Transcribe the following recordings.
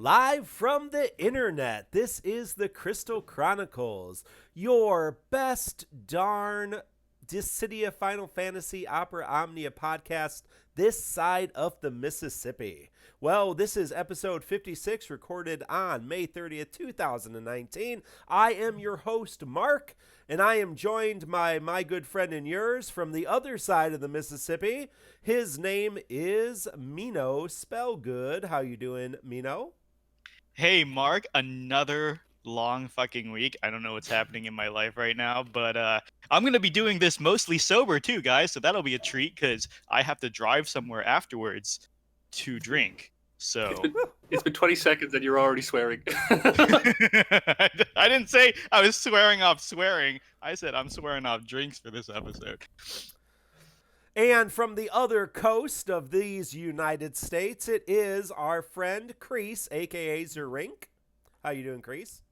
Live from the internet, this is the Crystal Chronicles, your best darn Dissidia Final Fantasy Opera Omnia podcast this side of the Mississippi. Well, this is episode 56, recorded on May 30th, 2019. I am your host, Mark, and I am joined by my good friend and yours from the other side of the Mississippi. His name is Minospelgud. How you doing, Mino? Hey, Mark, another long fucking week. I don't know what's happening in my life right now, but I'm going to be doing this mostly sober too, guys, so that'll be a treat because I have to drive somewhere afterwards to drink. It's So been it's been 20 seconds and you're already swearing. I didn't say I was swearing off swearing. I said I'm swearing off drinks for this episode. And from the other coast of these United States, it is our friend Crease, aka Zerink. How you doing, Crease?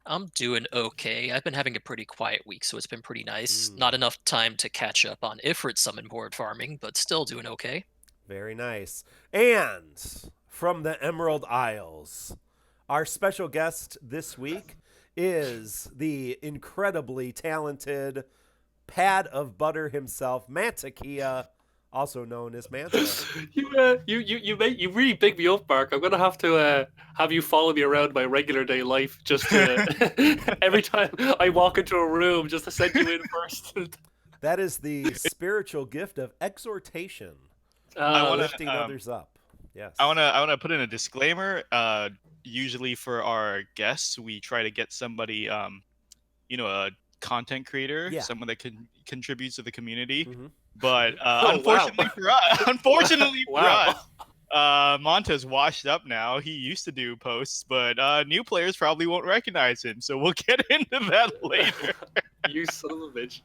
I'm doing okay. I've been having a pretty quiet week, so it's been pretty nice. Not enough time to catch up on Ifrit summon board farming, but still doing okay. Very nice. And from the Emerald Isles, our special guest this week is the incredibly talented pad of butter himself, Manta, also known as Manta. You really big me up, Mark. I'm gonna have to have you follow me around my regular day life just to, every time I walk into a room, just to send you in first. That is the spiritual gift of exhortation, wanna, lifting others up. Yes. I want to put in a disclaimer. Usually for our guests, we try to get somebody a content creator, someone that contributes to the community. Mhm. But Wow. unfortunately for Wow. us, Monta's washed up now. He used to do posts, but new players probably won't recognize him. So we'll get into that later. You son of a bitch.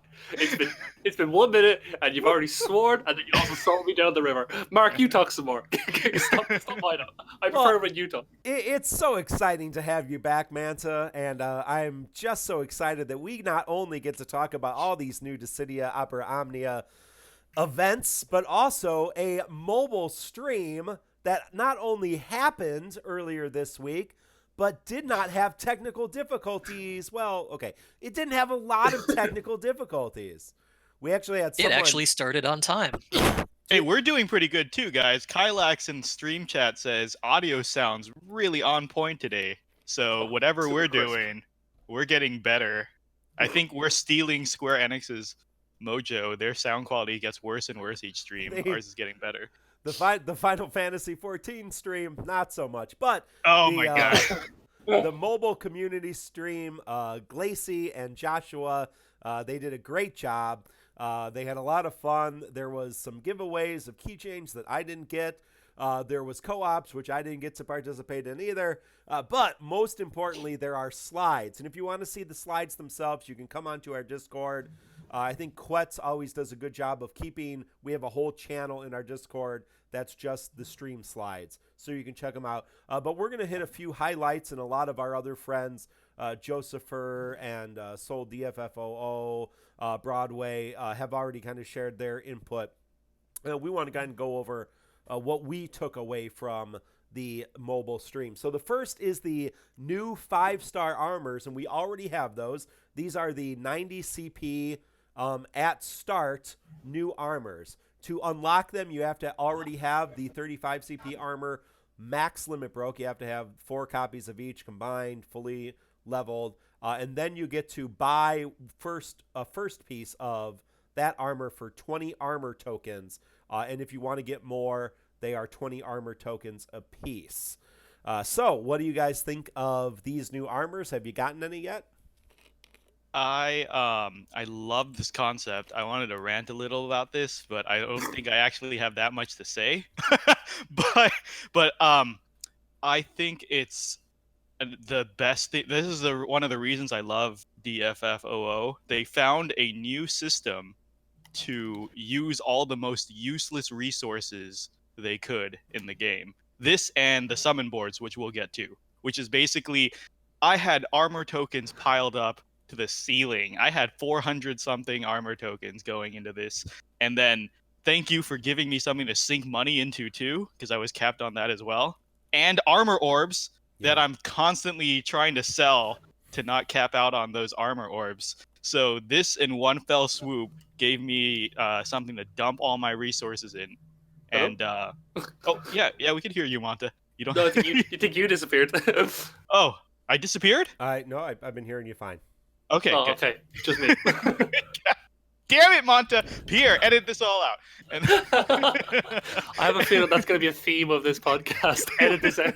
It's been 1 minute and you've already sworn and then you also sold me down the river. Mark, you talk some more. Stop mine up. I prefer when you talk. It's so exciting to have you back, Manta, and I'm just so excited that we not only get to talk about all these new Dissidia Opera Omnia events, but also a mobile stream that not only happened earlier this week, but did not have technical difficulties. Well, okay, it didn't have a lot of technical difficulties. We actually had someone... It actually started on time. Hey, we're doing pretty good too, guys. Kylax in stream chat says audio sounds really on point today. So whatever we're doing, we're getting better. I think we're stealing Square Enix's mojo. Their sound quality gets worse and worse each stream. Ours is getting better. The Final Fantasy 14 stream, not so much. But my god. The mobile community stream, Glacy and Joshua, they did a great job. They had a lot of fun. There was some giveaways of keychains that I didn't get. There was co-ops, which I didn't get to participate in either. But most importantly, there are slides. And if you want to see the slides themselves, you can come onto our Discord. I think Quetz always does a good job of we have a whole channel in our Discord that's just the stream slides, so you can check them out. But we're going to hit a few highlights, and a lot of our other friends, Josepher and Soul DFFOO, Broadway, have already kind of shared their input. We want to kind of go over what we took away from the mobile stream. So the first is the new 5-star armors, and we already have those. These are the 90 CP at start new armors. To unlock them, you have to already have the 35 CP armor max limit broke. You have to have 4 copies of each combined, fully leveled, and then you get to buy a first piece of that armor for 20 armor tokens. And if you want to get more, they are 20 armor tokens a piece. So what do you guys think of these new armors? Have you gotten any yet? I love this concept. I wanted to rant a little about this, but I don't think I actually have that much to say. but I think it's the best thing. This is one of the reasons I love DFFOO. They found a new system to use all the most useless resources they could in the game. This and the summon boards, which we'll get to, which is basically I had armor tokens piled up to the ceiling. I had 400 something armor tokens going into this, and then thank you for giving me something to sink money into too, because I was capped on that as well. and armor orbs that Yeah. I'm constantly trying to sell to not cap out on those armor orbs. So this in one fell swoop gave me something to dump all my resources in. Hello? And oh yeah, we can hear you, Manta. You don't. No, I think you think you disappeared. Oh, I disappeared? No, I've been hearing you fine. Okay, Oh, good. okay. Just me. Damn it, Manta! Pierre, edit this all out. And I have a feeling that's going to be a theme of this podcast. Edit this out.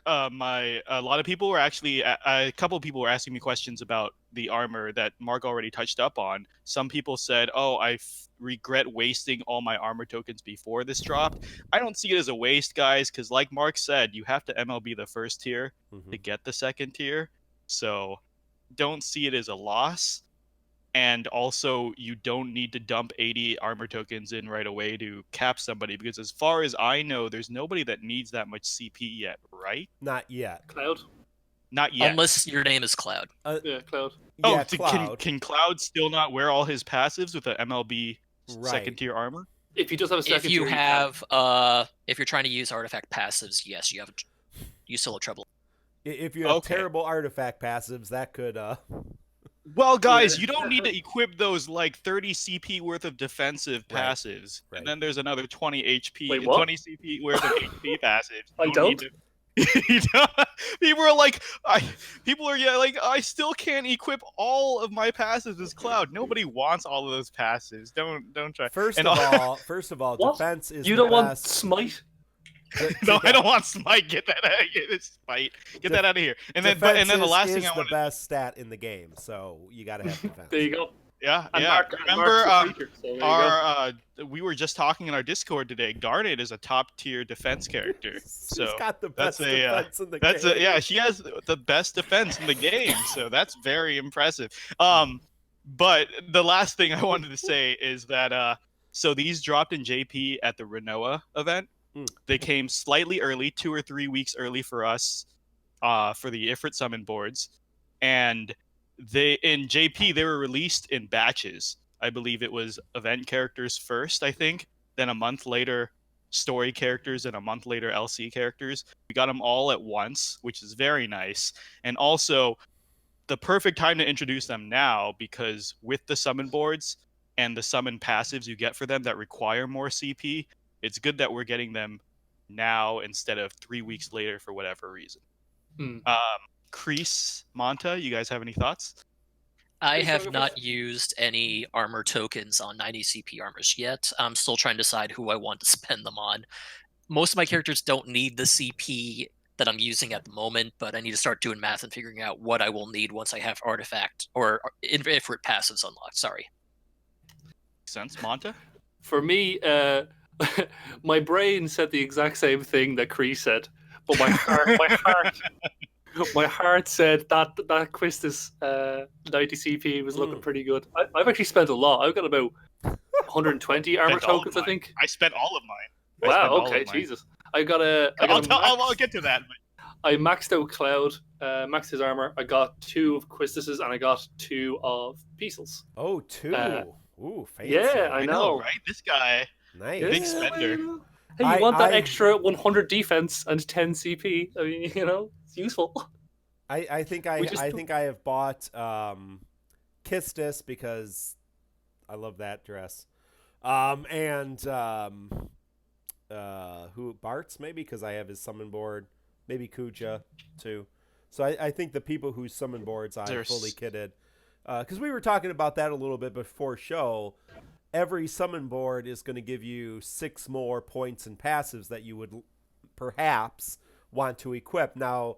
A lot of people were actually a couple of people were asking me questions about the armor that Mark already touched up on. Some people said, "Oh, I regret wasting all my armor tokens before this dropped." I don't see it as a waste, guys, because like Mark said, you have to MLB the first tier to get the second tier. So don't see it as a loss. And also, you don't need to dump 80 armor tokens in right away to cap somebody, because as far as I know, there's nobody that needs that much CP yet, right? Not yet. Cloud? Not yet. Unless your name is Cloud. Yeah, Cloud. Yeah, so Cloud. Can Cloud still not wear all his passives with an MLB second tier armor? If you just have a second If you tier, have, if you're trying to use artifact passives, yes, you still have trouble. If you have Okay. terrible artifact passives, that could Well, guys, you don't need to equip those like 30 CP worth of defensive Right, passives, right. and then there's another 20 HP, Wait, what? 20 CP worth of HP passives. I You don't? need to- People are like, I still can't equip all of my passives as Cloud. Nobody wants all of those passives. Don't try. First And of all, What? defense is you the don't want best. Smite? No, I don't want Smite. Get that out of here. This Spite. Get that out of here. And then the last thing I is want the best stat in the game, so you got to have defense. There you go. Yeah, And yeah. Mark, Remember, Mark's a creature, so there you go. our we were just talking in our Discord today. Garnet is a top tier defense character. So She's got the that's best a, defense in the game. yeah, she has the best defense in the game. So that's very impressive. But the last thing I wanted to say is that so these dropped in JP at the Renoa event. They came slightly early, 2 or 3 weeks early for us, for the Ifrit summon boards, and in JP they were released in batches. I believe it was event characters first, I think, then a month later story characters, and a month later LC characters. We got them all at once, which is very nice, and also the perfect time to introduce them now, because with the summon boards and the summon passives you get for them that require more CP, it's good that we're getting them now instead of 3 weeks later for whatever reason. Kreese, Manta, you guys have any thoughts? I Please have talk not about- used any armor tokens on 90 CP armors yet. I'm still trying to decide who I want to spend them on. Most of my characters don't need the CP that I'm using at the moment, but I need to start doing math and figuring out what I will need once I have artifact or Ifrit passives unlocked. Sorry. Makes sense, Manta? For me, my brain said the exact same thing that Kree said, but my heart said that Quistis 90 CP was looking pretty good. I've actually spent a lot. I've got about 120 armor Spent all of tokens, I mine. think. I spent all of mine. Wow. Okay. Jesus. I got a. I'll get to that. I maxed out Cloud, maxed his armor. I got 2 of Quistises and I got 2 of Peasels. Oh, 2. Ooh, fancy. Yeah, I know. Right? This guy, Nice. big spender. Hey, you want that I- extra 100 defense and 10 CP? I mean, it's useful. I think I have bought Kistis because I love that dress. Who Bart's maybe because I have his summon board. Maybe Kuja too. So I think the people whose summon boards I fully kitted. Because we were talking about that a little bit before show. Every summon board is going to give you 6 more points and passives that you would perhaps want to equip. Now,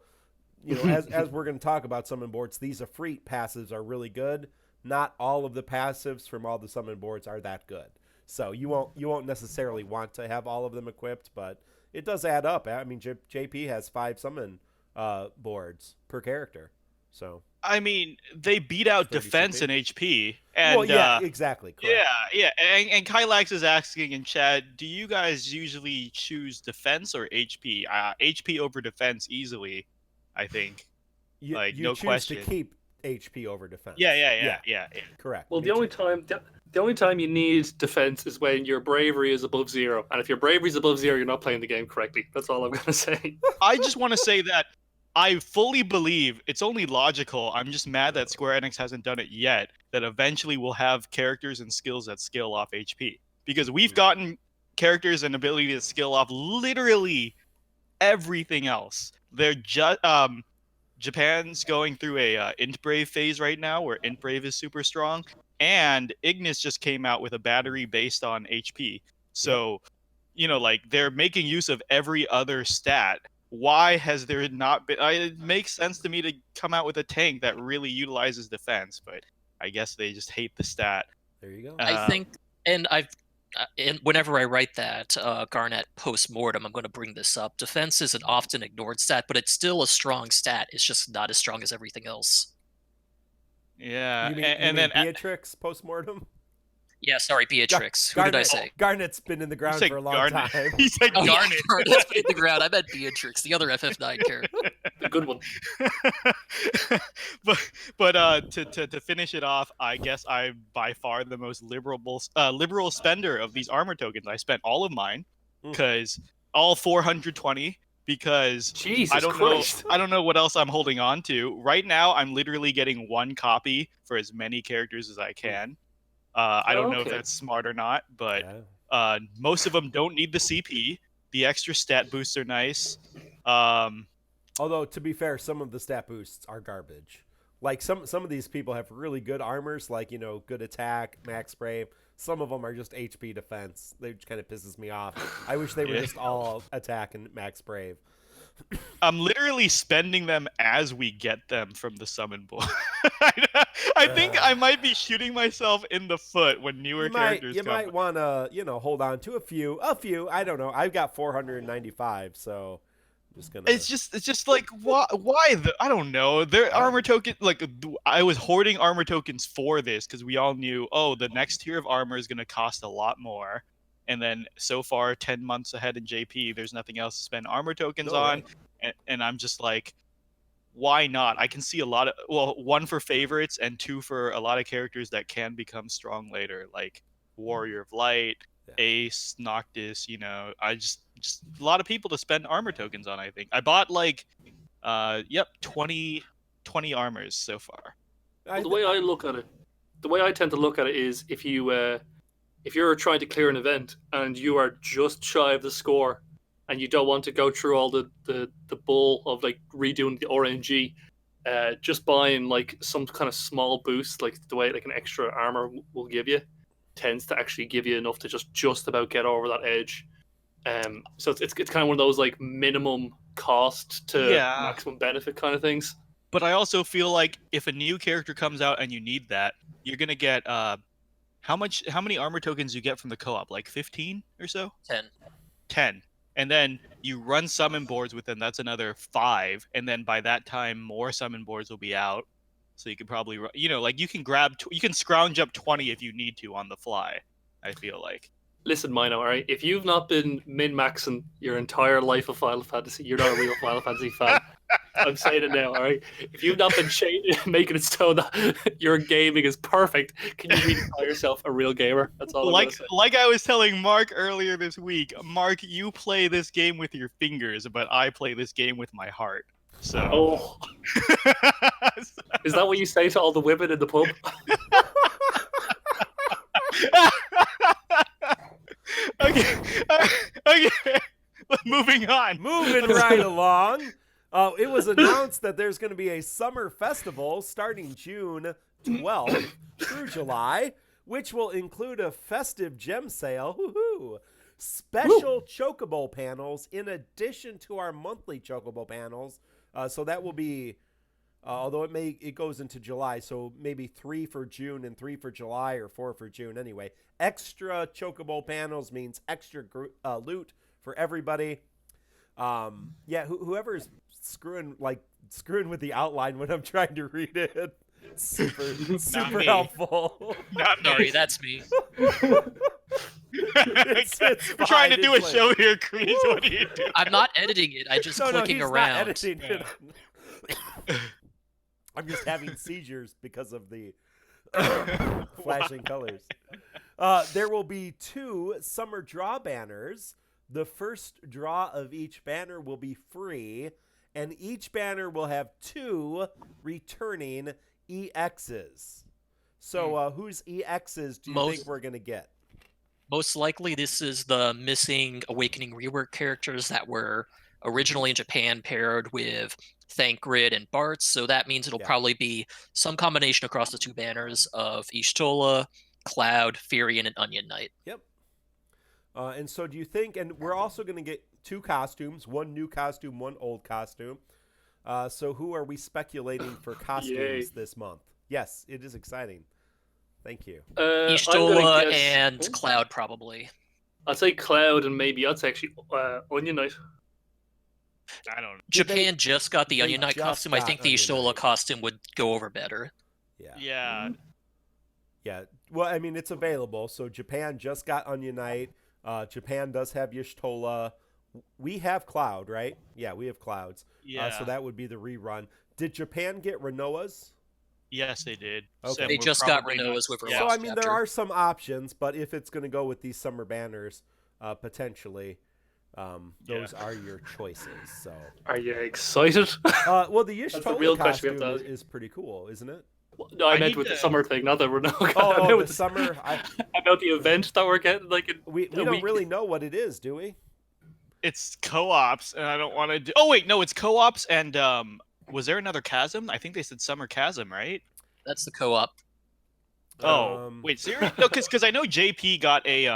as we're going to talk about summon boards, these Ifrit passives are really good. Not all of the passives from all the summon boards are that good. So you won't necessarily want to have all of them equipped, but it does add up. I mean, JP has 5 summon boards per character. So I mean, they beat out 30 defense CP. and HP. And, well, yeah, exactly. Correct. Yeah. And Kylax is asking in chat, do you guys usually choose defense or HP? HP over defense easily, I think. You no choose question. to keep HP over defense. Yeah. Correct. Well, Me the only too. time The only time you need defense is when your bravery is above 0. And if your bravery is above 0, you're not playing the game correctly. That's all I'm going to say. I just want to say that I fully believe it's only logical. I'm just mad that Square Enix hasn't done it yet. That eventually we'll have characters and skills that scale off HP. Because we've gotten characters and ability to scale off literally everything else. They're just Japan's going through a Int Brave phase right now, where Int Brave is super strong, and Ignis just came out with a battery based on HP. So, you know, like they're making use of every other stat. Why has there not been? It makes sense to me to come out with a tank that really utilizes defense, but I guess they just hate the stat. There you go. I think, and whenever I write that Garnet post-mortem, I'm going to bring this up. Defense is an often ignored stat, but it's still a strong stat. It's just not as strong as everything else. Yeah, You mean, and then Beatrix post-mortem? Yeah, sorry, Beatrix. Who did I say? Garnet's been in the ground for a long time. He said Oh, Garnet. yeah, Garnet's been in the ground. I meant Beatrix, the other FF9 character. The good one. but to finish it off, I guess I'm by far the most liberal spender of these armor tokens. I spent all of mine because all 420 because Jesus I don't Christ. know what else I'm holding on to. Right now I'm literally getting one copy for as many characters as I can. I don't know if that's smart or not, but most of them don't need the CP. The extra stat boosts are nice. Although, to be fair, some of the stat boosts are garbage. Like, some of these people have really good armors, like, you know, good attack, max brave. Some of them are just HP defense. They kind of pisses me off. I wish they were just all attack and max brave. I'm literally spending them as we get them from the summon board. I think I might be shooting myself in the foot when newer characters come. You might want to, you know, hold on to a few. I don't know. I've got 495, so I'm just gonna. It's just like why I don't know. Their armor token, like I was hoarding armor tokens for this because we all knew, oh, the next tier of armor is gonna cost a lot more. And then so far, 10 months ahead in JP, there's nothing else to spend armor tokens on. Right. And I'm just like, why not? I can see a lot of, well, one for favorites and two for a lot of characters that can become strong later, like Warrior of Light, Ace, Noctis, you know. I just a lot of people to spend armor tokens on, I think. I bought like, 20 armors so far. Well, the way I look at it, the way I tend to look at it is if you're trying to clear an event and you are just shy of the score and you don't want to go through all the bull of like redoing the RNG, just buying like some kind of small boost, like the way like an extra armor will give you, tends to actually give you enough to just about get over that edge. So it's kind of one of those like minimum cost to maximum benefit kind of things. But I also feel like if a new character comes out and you need that, you're gonna get how many armor tokens you get from the co-op? Like 15 or so? 10. And then you run summon boards with them, that's another 5, and then by that time more summon boards will be out. So you could probably, you know, like you can scrounge up 20 if you need to on the fly, I feel like. Listen, Mino, all right? If you've not been min-maxing your entire life of Final Fantasy, you're not a real Final Fantasy fan. I'm saying it now, all right? If you've not been making it so that your gaming is perfect, can you really call yourself a real gamer? That's all I'm gonna say. Like I was telling Mark earlier this week, Mark, you play this game with your fingers, but I play this game with my heart. So. Is that what you say to all the women in the pub? Okay. Moving on. Moving right along. It was announced that there's going to be a summer festival starting June 12th through July, which will include a festive gem sale, special chocobo panels in addition to our monthly chocobo panels. So that will be, although it goes into July, so maybe 3 for June and 3 for July, or 4 for June anyway. Extra chocobo panels means extra loot for everybody. Whoever's screwing with the outline when I'm trying to read it, super helpful. Sorry, that's me. We're trying to do a show here, Chris. What are you doing? I'm not editing it. I'm just clicking around. Not editing it. I'm just having seizures because of the Flashing colors. There will be 2 summer draw banners. The first draw of each banner will be free, and each banner will have 2 returning EXs. So whose EXs do you think we're going to get? Most likely this is the missing Awakening rework characters that were originally in Japan paired with Thancred and Bart, so that means it'll probably be some combination across the 2 banners of Ishtola, Cloud, Furion, and Onion Knight. Yep. And so do you think, and we're also going to get 2 costumes, 1 new costume, 1 old costume. So who are we speculating for costumes this month? Yes, it is exciting. Thank you. Ishtola and Cloud, probably. I'd say Cloud, and maybe I'd say actually Onion Knight. I don't know. Japan just got the Onion Knight costume. I think the Ishtola costume would go over better. Yeah. Well, I mean, it's available. So Japan just got Onion Knight. Japan does have Y'shtola. We have Cloud, right? Yeah, we have Clouds. Yeah. So that would be the rerun. Did Japan get Renoas? Yes, they did. Okay. They just got Renoas with So, I mean, there are some options, but if it's going to go with these summer banners, potentially, those are your choices. So, are you excited? Well, the Y'shtola costume is pretty cool, isn't it? No, I meant with the summer thing, not the Renault. The summer. About the event that we're getting, we don't really know what it is, do we? It's co-ops, and I don't want to do. Oh wait, no, it's co-ops, and was there another chasm? I think they said summer chasm, right? That's the co-op. Oh, wait, seriously? No, because I know JP got a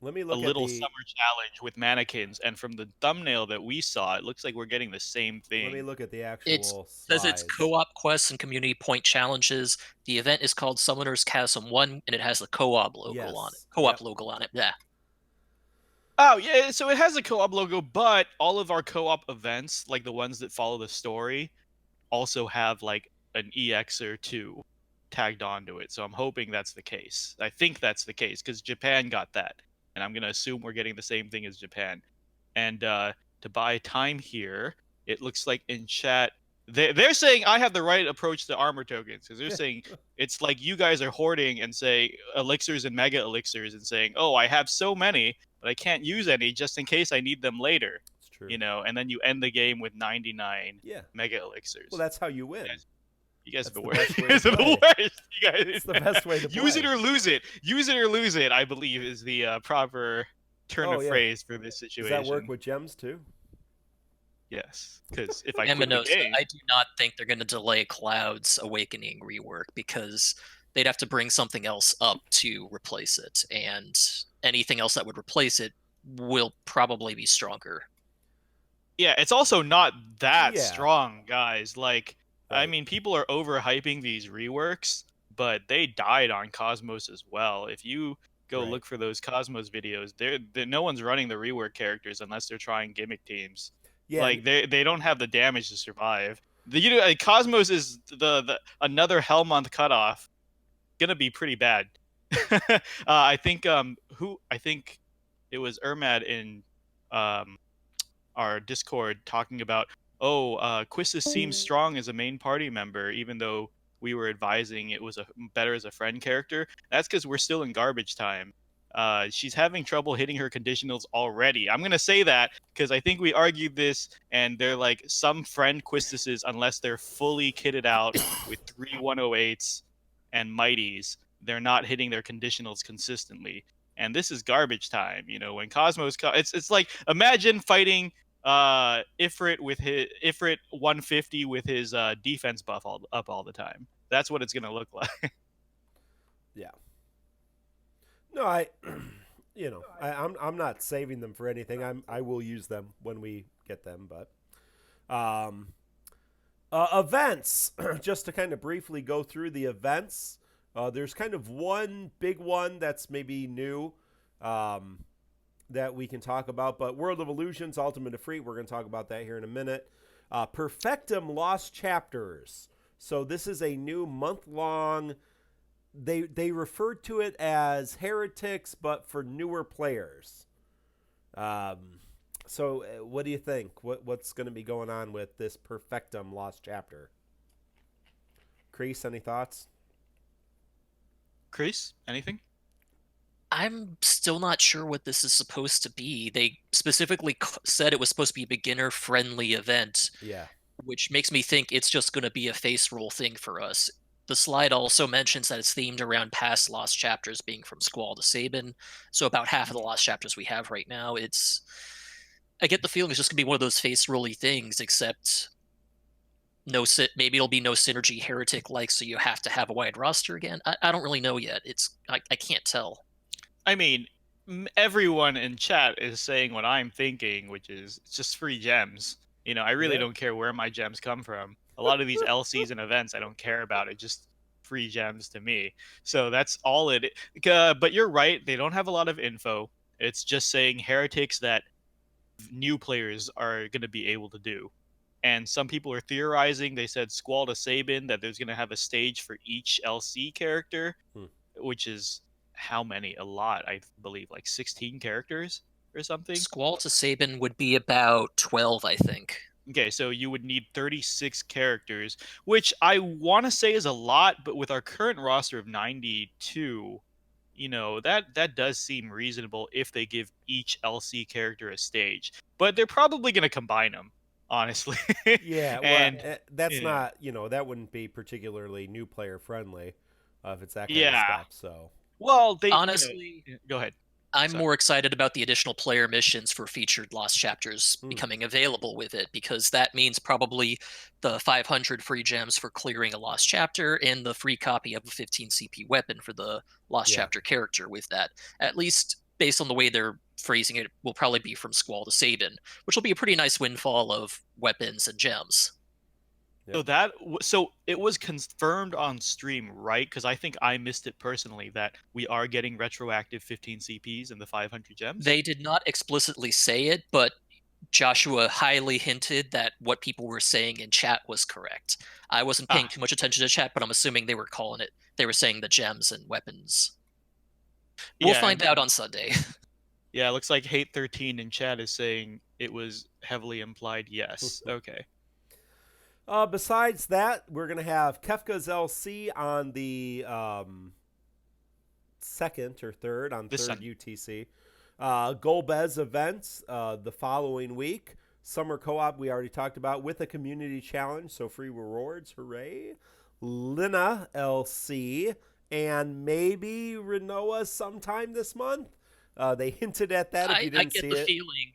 Let me look a little summer challenge with mannequins, and from the thumbnail that we saw, it looks like we're getting the same thing. Let me look at the actual. It says it's co-op quests and community point challenges. The event is called Summoner's Chasm 1, and it has the co-op logo on it. Co-op logo on it. Yeah. Oh, yeah, so it has a co-op logo, but all of our co-op events, like the ones that follow the story, also have like an EX or 2 tagged onto it. So I'm hoping that's the case. I think that's the case because Japan got that. And I'm going to assume we're getting the same thing as Japan. And to buy time here, it looks like in chat, they're saying I have the right approach to armor tokens. Because they're saying it's like you guys are hoarding and say elixirs and mega elixirs and saying, oh, I have so many, but I can't use any just in case I need them later. It's true. You know, and then you end the game with 99 mega elixirs. Well, that's how you win. You guys are the worst. You guys are the worst. You guys, it's the best way to play. Use it or lose it. Use it or lose it, I believe, is the proper turn of phrase for this situation. Does that work with gems too? Yes, because if I quit the game, I do not think they're going to delay Cloud's Awakening rework because they'd have to bring something else up to replace it, and anything else that would replace it will probably be stronger. Yeah, it's also not that strong, guys. Like, I mean, people are overhyping these reworks, but they died on Cosmos as well. If you go look for those Cosmos videos, no one's running the rework characters unless they're trying gimmick teams. Yeah. Like they don't have the damage to survive. Cosmos is the another Hell Month cutoff. Gonna be pretty bad. I think it was Ermad in our Discord talking about Quistis seems strong as a main party member, even though we were advising it was better as a friend character. That's because we're still in garbage time. She's having trouble hitting her conditionals already. I'm going to say that because I think we argued this, and they're like some friend Quistises, unless they're fully kitted out with 3 108s and Mighties, they're not hitting their conditionals consistently. And this is garbage time. You know, when Cosmos... It's like, imagine fighting Ifrit with his Ifrit 150 with his defense buff up all the time. That's what it's going to look like. Yeah. No, I'm not saving them for anything. I will use them when we get them, but events. Just to kind of briefly go through the events. There's kind of one big one that's maybe new that we can talk about, but World of Illusions Ultimate Ifrit, we're going to talk about that here in a minute. Perfectum Lost Chapters. So this is a new month-long. They referred to it as Heretics, but for newer players. So what do you think? What's going to be going on with this Perfectum Lost Chapter? Kreese, any thoughts? Chris, anything? I'm still not sure what this is supposed to be. They specifically said it was supposed to be a beginner-friendly event, Yeah. which makes me think it's just going to be a face roll thing for us. The slide also mentions that it's themed around past lost chapters being from Squall to Sabin, so about half of the lost chapters we have right now. I get the feeling it's just going to be one of those face rolly things, except maybe it'll be no synergy heretic like, so you have to have a wide roster again. I don't really know yet. I can't tell. I mean, everyone in chat is saying what I'm thinking, which is it's just free gems. I really Yeah. don't care where my gems come from. A lot of these LCs and events, I don't care about it. Just free gems to me. So that's all it. But you're right. They don't have a lot of info. It's just saying heretics that new players are going to be able to do. And some people are theorizing. They said Squall to Sabin that there's going to have a stage for each LC character, which is how many? A lot, I believe, like 16 characters or something. Squall to Sabin would be about 12, I think. Okay, so you would need 36 characters, which I want to say is a lot, but with our current roster of 92, that does seem reasonable if they give each LC character a stage. But they're probably going to combine them, honestly. Yeah, well, And that's yeah. not, that wouldn't be particularly new player friendly if it's that kind of Yeah. stuff. So, Well, Honestly, go ahead. I'm Sorry. more excited about the additional player missions for featured lost chapters becoming available with it, because that means probably the 500 free gems for clearing a lost chapter and the free copy of a 15 CP weapon for the lost Yeah. chapter character with that. At least based on the way they're phrasing it, will probably be from Squall to Sabin, which will be a pretty nice windfall of weapons and gems. Yep. So it was confirmed on stream, right? Because I think I missed it personally that we are getting retroactive 15 CPs and the 500 gems. They did not explicitly say it, but Joshua highly hinted that what people were saying in chat was correct. I wasn't paying too much attention to chat, but I'm assuming they were calling it. They were saying the gems and weapons. We'll find out on Sunday. Yeah, it looks like Hate 13 in chat is saying it was heavily implied. Yes. Okay. Besides that, we're going to have Kefka's LC on the 2nd or 3rd, on This 3rd Sunday. UTC. Golbez events the following week. Summer co-op we already talked about with a community challenge, so free rewards, hooray. Lina LC and maybe Renoa sometime this month. They hinted at that if you didn't see it. I get the feeling.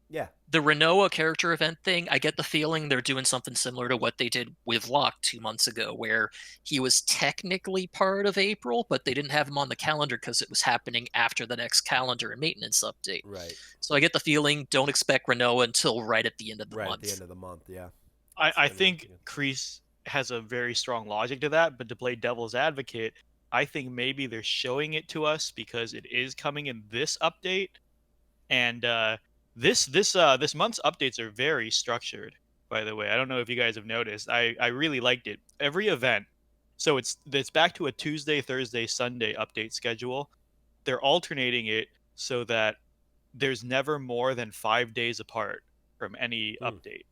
Yeah. The Renoa character event thing, I get the feeling they're doing something similar to what they did with Locke 2 months ago, where he was technically part of April, but they didn't have him on the calendar because it was happening after the next calendar and maintenance update. Right. So I get the feeling, don't expect Renoa until right at the end of the month. Right at the end of the month, yeah. I think Kreese has a very strong logic to that, but to play devil's advocate, I think maybe they're showing it to us because it is coming in this update, and this month's updates are very structured. By the way, I don't know if you guys have noticed. I really liked it. Every event, so it's back to a Tuesday, Thursday, Sunday update schedule. They're alternating it so that there's never more than 5 days apart from any update,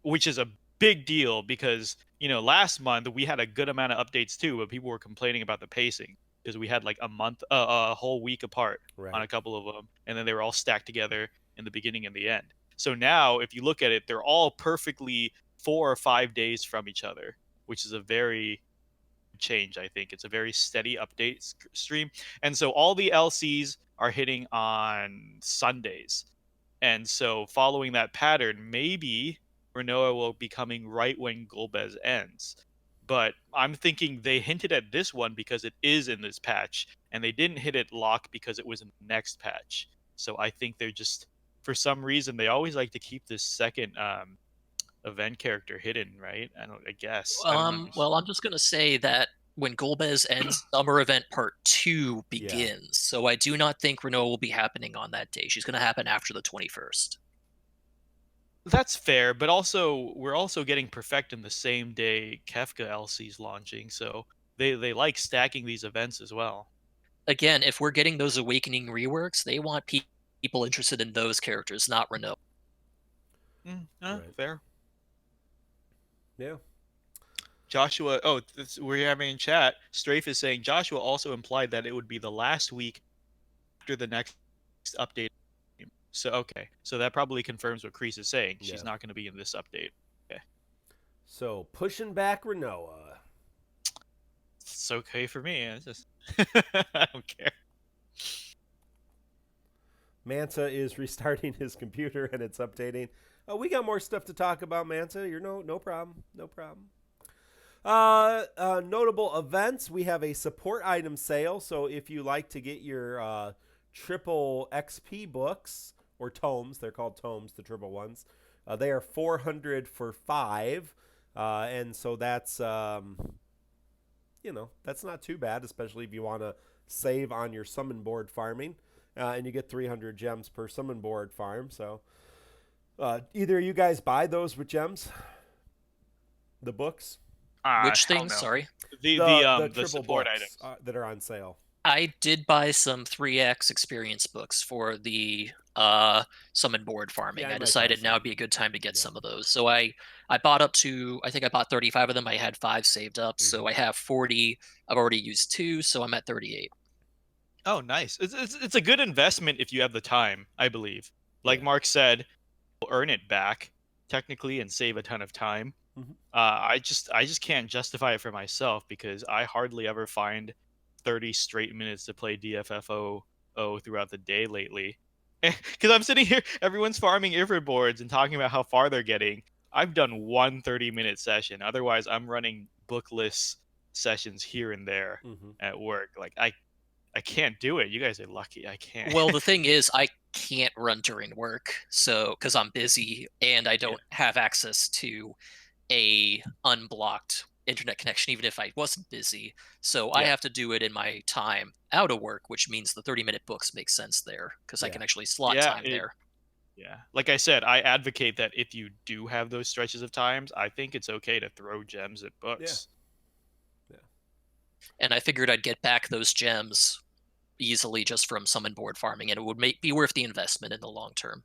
which is a big deal because last month we had a good amount of updates too, but people were complaining about the pacing because we had like a whole week apart on a couple of them, and then they were all stacked together in the beginning and the end. So now, if you look at it, they're all perfectly 4 or 5 days from each other, which is a very change. I think it's a very steady update stream, and so all the LCs are hitting on Sundays, and so following that pattern, maybe Renoa will be coming right when Golbez ends. But I'm thinking they hinted at this one because it is in this patch, and they didn't hit it lock because it was in the next patch. So I think they're just, for some reason, they always like to keep this second event character hidden, right? I guess. I don't Well, I'm just gonna say that when Golbez ends, Summer Event Part 2 begins. Yeah. So I do not think Renoa will be happening on that day. She's going to happen after the 21st. That's fair, but also we're also getting Perfect in the same day Kefka LC's launching, so they like stacking these events as well. Again, if we're getting those Awakening reworks, they want people interested in those characters, not Renoa. Fair. Yeah. Joshua, we're having in chat. Strafe is saying Joshua also implied that it would be the last week after the next update. So okay, so that probably confirms what Kreese is saying. She's not going to be in this update. Okay, So pushing back Renoa. it's okay for me. It's just I don't care. Manta is restarting his computer and it's updating. We got more stuff to talk about, Manta. You're no problem. No problem. Notable events. We have a support item sale. So if you like to get your triple XP books or tomes, they're called tomes, the triple ones. They are 400 for 5. And so that's, that's not too bad, especially if you want to save on your summon board farming. And you get 300 gems per summon board farm. So either you guys buy those with gems, the books. Which things? Sorry. The triple support books items that are on sale. I did buy some 3x experience books for the summon board farming. Yeah, I I might decided buy now some. would be a good time to get some of those. So I bought up to, I think I bought 35 of them. I had 5 saved up. So I have 40. I've already used 2, so I'm at 38. Oh, nice. It's a good investment if you have the time, I believe. Like Yeah. Mark said, you'll earn it back technically and save a ton of time. Mhm. I just can't justify it for myself because I hardly ever find 30 straight minutes to play DFFO throughout the day lately. Because I'm sitting here, everyone's farming Ifrit boards and talking about how far they're getting. I've done one 30-minute session. Otherwise, I'm running bookless sessions here and there at work. Like I can't do it. You guys are lucky. I can't. Well, the thing is, I can't run during work, so because I'm busy and I don't have access to a unblocked internet connection, even if I wasn't busy. So I have to do it in my time out of work, which means the 30-minute books make sense there because I can actually slot time there. Yeah. Like I said, I advocate that if you do have those stretches of times, I think it's okay to throw gems at books. Yeah. And I figured I'd get back those gems easily just from summon board farming, and it would be worth the investment in the long term.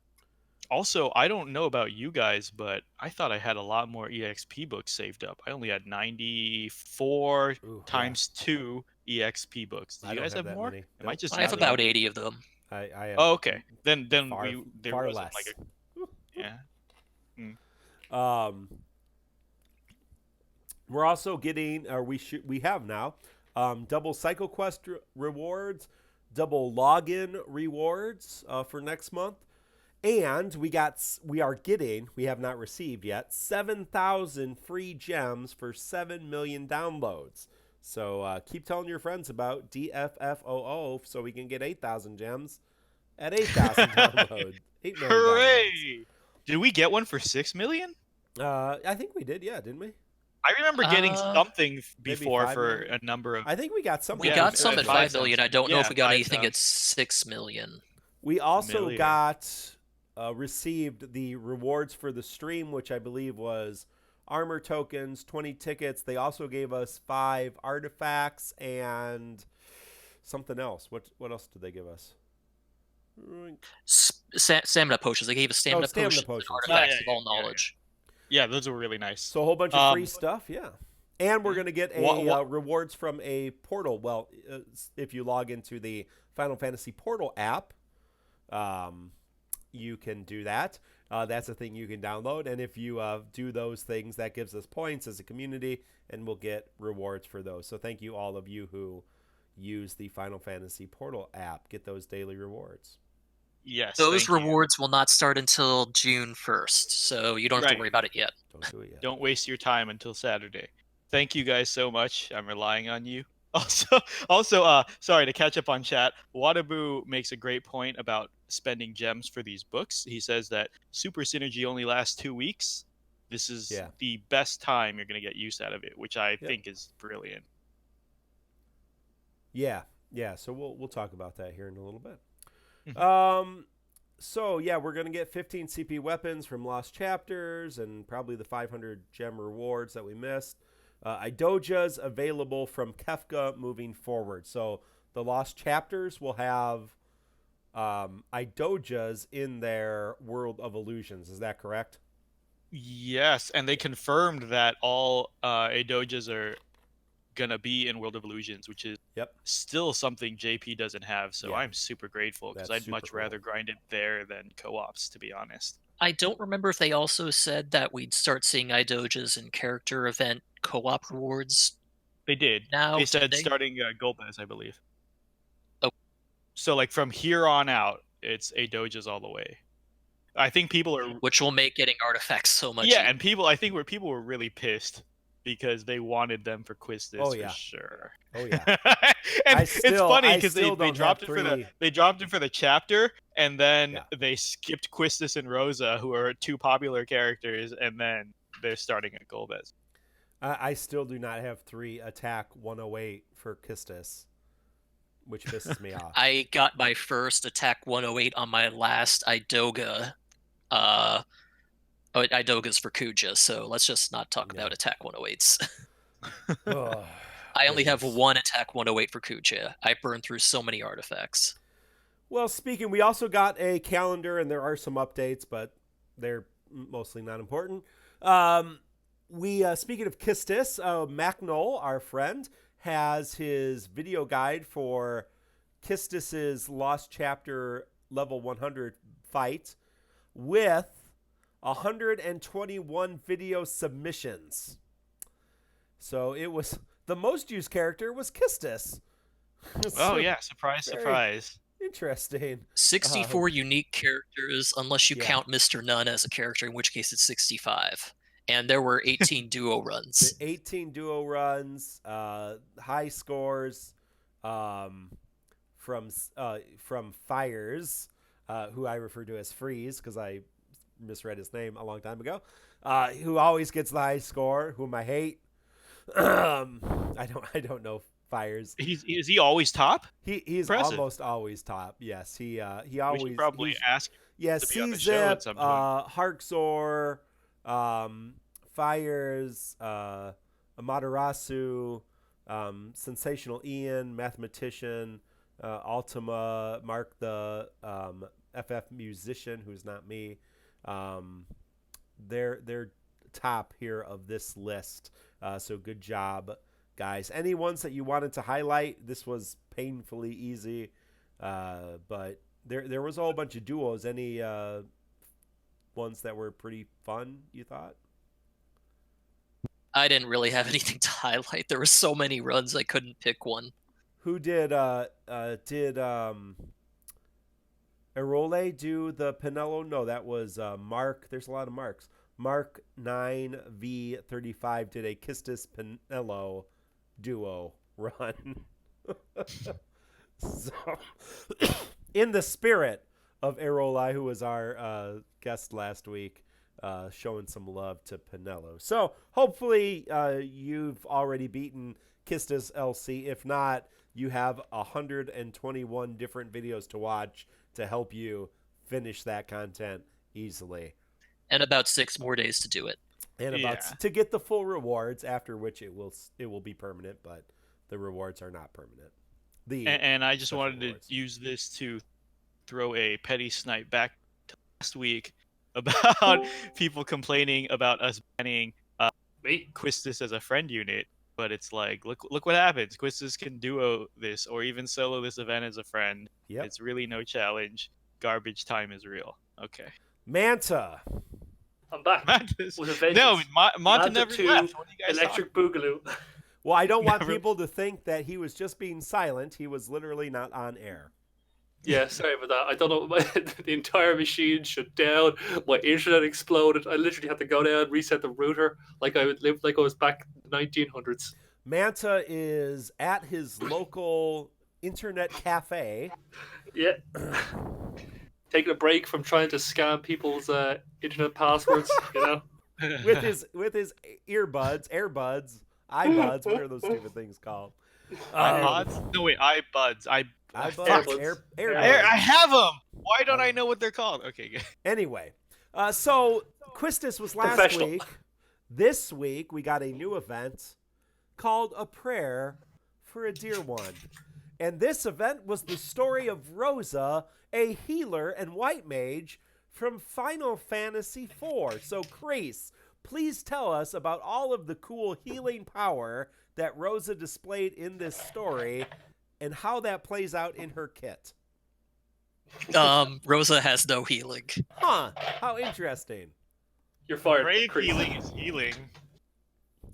Also, I don't know about you guys, but I thought I had a lot more EXP books saved up. I only had 94 times 2 EXP books. Do you guys have more? Many. Am I just I have about 80 of them. I have Oh, okay. Then far, there far wasn't less. like yeah. We're also getting, or we have now, double Cycle Quest rewards, double login rewards for next month, and we have not received yet 7,000 free gems for 7 million downloads. So keep telling your friends about DFFOO so we can get 8,000 gems at 8,000 downloads. 8 million Hooray! downloads. Did we get one for 6 million? I think we did, yeah, didn't we? I remember getting something before for million? a number of. I think we got something. We got some at at 5 million. I don't know if we got 5,000. anything at 6 million. We also Million. got received the rewards for the stream, which I believe was armor tokens, 20 tickets. They also gave us 5 artifacts and something else. What else did they give us? Stamina potions. They gave us stamina potions and artifacts of all knowledge. Yeah, those were really nice. So a whole bunch of free stuff, yeah. And we're going to get rewards from a portal. Well, if you log into the Final Fantasy Portal app, you can do that. That's a thing you can download. And if you do those things, that gives us points as a community, and we'll get rewards for those. So thank you all of you who use the Final Fantasy Portal app. Get those daily rewards. Yes. Those rewards will not start until June 1st, so you don't have to worry about it yet. Don't do it yet. Don't waste your time until Saturday. Thank you guys so much. I'm relying on you. Also, sorry to catch up on chat. Wadabu makes a great point about spending gems for these books. He says that Super Synergy only lasts 2 weeks. This is the best time you're going to get use out of it, which I think is brilliant. Yeah. So we'll talk about that here in a little bit. So yeah, we're gonna get 15 CP weapons from Lost Chapters and probably the 500 gem rewards that we missed. Idoja's available from Kefka moving forward. So the Lost Chapters will have Idoja's in their World of Illusions. Is that correct? Yes, and they confirmed that all Adojas are gonna be in World of Illusions, which is Yep. still something JP doesn't have. So Yeah. I'm super grateful because That's I'd much super rather cool. grind it there than co-ops, to be honest. I don't remember if they also said that we'd start seeing iDojas in character event co-op rewards. They did. Now, They said did they? starting Golbez, I believe. Oh. So like from here on out, it's Adojas all the way. I think people are Which will make getting artifacts so much yeah, easier. and people were really pissed because they wanted them for Quistis Oh, yeah. for sure. Oh yeah. And I still- it's funny I because they still don't dropped have it for three. they dropped it for the chapter, and then Yeah. they skipped Quistis and Rosa, who are two popular characters, and then they're starting at Golbez. I still do not have 3 attack 108 for Kistis, which pisses me off. I got my first attack 108 on my last Idoga. Idoga's for Kuja, so let's just not talk Yeah. about attack 108s. Oh, I only have goodness. 1 attack 108 for Kuja. I burned through so many artifacts. Well, speaking, we also got a calendar, and there are some updates, but they're mostly not important. Speaking of Kistis, Macnol, our friend, has his video guide for Kistis's Lost Chapter level 100 fight with 121 video submissions. So it was the most used character was Kistis. Oh yeah, surprise, very- surprise. Interesting. 64 unique characters, unless you yeah. count Mr. None as a character, in which case it's 65. And there were 18 duo runs. 18 duo runs, high scores from Fires, who I refer to as Freeze because I misread his name a long time ago, who always gets the high score, whom I hate. I don't know Fires. Is he always top? He's Impressive. almost always top. Yes, he We always should probably he's- ask. Yeah, to be on the show at C-Zip, some point. Harkzor, Fires, Amaterasu, Sensational Ian, Mathematician, Ultima, Mark the FF Musician, who's not me. They're top here of this list. So good job, guys. Any ones that you wanted to highlight? This was painfully easy, but there was a whole bunch of duos. Any ones that were pretty fun, you thought? I didn't really have anything to highlight. There were so many runs I couldn't pick one. Who did Erole do the Pinello? No, that was Mark. There's a lot of Marks. Mark 9V35 did a Kistis Pinello duo run. So, in the spirit of Erole, who was our guest last week, showing some love to Pinello. So hopefully you've already beaten Kistis LC. If not, you have 121 different videos to watch to help you finish that content easily. And about 6 more days to do it. And about to get the full rewards, after which it will be permanent, but the rewards are not permanent. And I just special wanted rewards. to use this to throw a petty snipe back to last week about people complaining about us banning Me? Quistis as a friend unit. But it's like, look what happens. Quistis can duo this or even solo this event as a friend. Yep. It's really no challenge. Garbage time is real. Okay. Manta. I'm back. Manta's, With a vengeance. no, Manta Manta never 2, left. What are you guys Electric Boogaloo. Well, I don't want Never- people to think that he was just being silent. He was literally not on air. Yeah, sorry about that. I don't know. The entire machine shut down. My internet exploded. I literally had to go down, reset the router, like I would live like I was back in the 1900s. Manta is at his local internet cafe. Yeah. Taking a break from trying to scam people's internet passwords, you know. with his earbuds, iBuds, what are those stupid things called? iPods? No, wait, iBuds. iBuds, AirBuds. AirBuds. I have them. Why don't I know what they're called? Okay, good. Anyway, so Quistis was last Professional. week. This week we got a new event called A Prayer for a Dear One. And this event was the story of Rosa, a healer and white mage from Final Fantasy IV. So, Kreese, please tell us about all of the cool healing power that Rosa displayed in this story and how that plays out in her kit. Rosa has no healing. Huh, how interesting. You're fired, Brave Chris. healing is healing.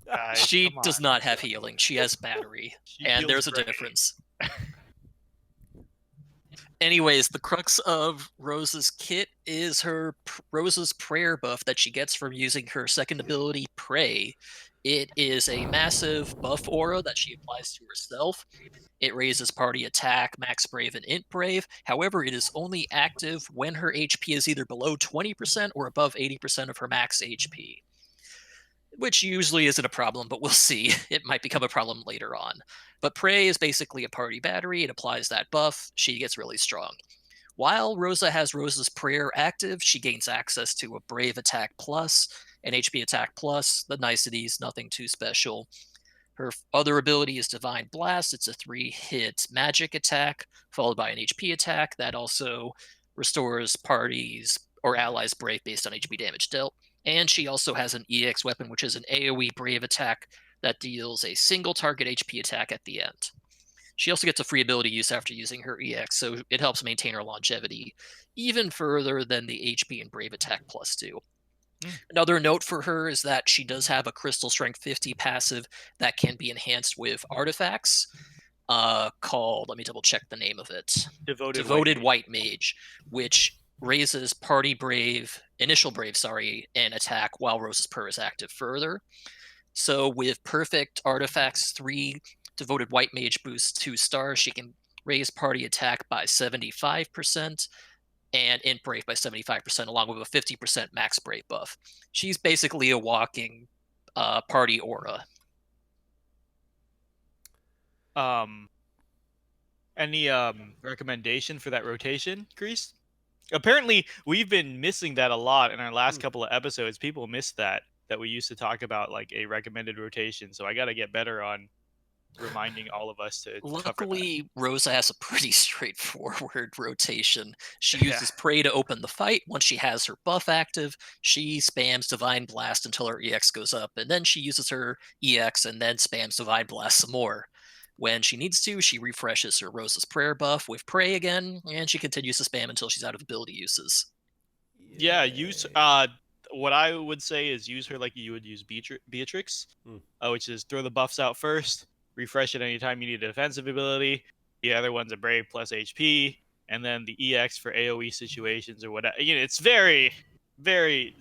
Guys, She come does on. not have healing. She has battery. She And feels there's a brave. difference. Anyways, the crux of Rosa's kit is Rosa's prayer buff that she gets from using her second ability, Pray. It is a massive buff aura that she applies to herself. It raises party attack, max brave, and int brave. However, it is only active when her HP is either below 20% or above 80% of her max HP. Which usually isn't a problem, but we'll see. It might become a problem later on. But Prey is basically a party battery. It applies that buff. She gets really strong. While Rosa has Rosa's Prayer active, she gains access to a Brave Attack Plus, an HP Attack Plus, the niceties, nothing too special. Her other ability is Divine Blast. It's a 3-hit magic attack, followed by an HP attack that also restores parties or allies brave based on HP damage dealt. And she also has an EX weapon, which is an AoE brave attack that deals a single target HP attack at the end. She also gets a free ability use after using her EX, so it helps maintain her longevity even further than the HP and Brave Attack Plus do. Another note for her is that she does have a Crystal Strength 50 passive that can be enhanced with artifacts called, let me double check the name of it, Devoted White Mage, which raises party brave, initial brave, and attack while Rosa's Prayer is active further. So with perfect artifacts, 3 Devoted White Mage boosts 2 stars, she can raise party attack by 75% and int brave by 75%, along with a 50% max brave buff. She's basically a walking party aura. Any recommendation for that rotation, Grease? Apparently, we've been missing that a lot in our last couple of episodes. People missed that we used to talk about, like, a recommended rotation. So I got to get better on reminding all of us to Luckily, Rosa has a pretty straightforward rotation. She uses Prey to open the fight. Once she has her buff active, she spams Divine Blast until her EX goes up, and then she uses her EX and then spams Divine Blast some more. When she needs to, she refreshes her Rosa's Prayer buff with Prey again, and she continues to spam until she's out of ability uses. Yeah, use what I would say is use her like you would use Beatrix, which is throw the buffs out first, refresh it anytime you need a defensive ability. The other one's a Brave plus HP, and then the EX for AoE situations or whatever. You know, it's very, very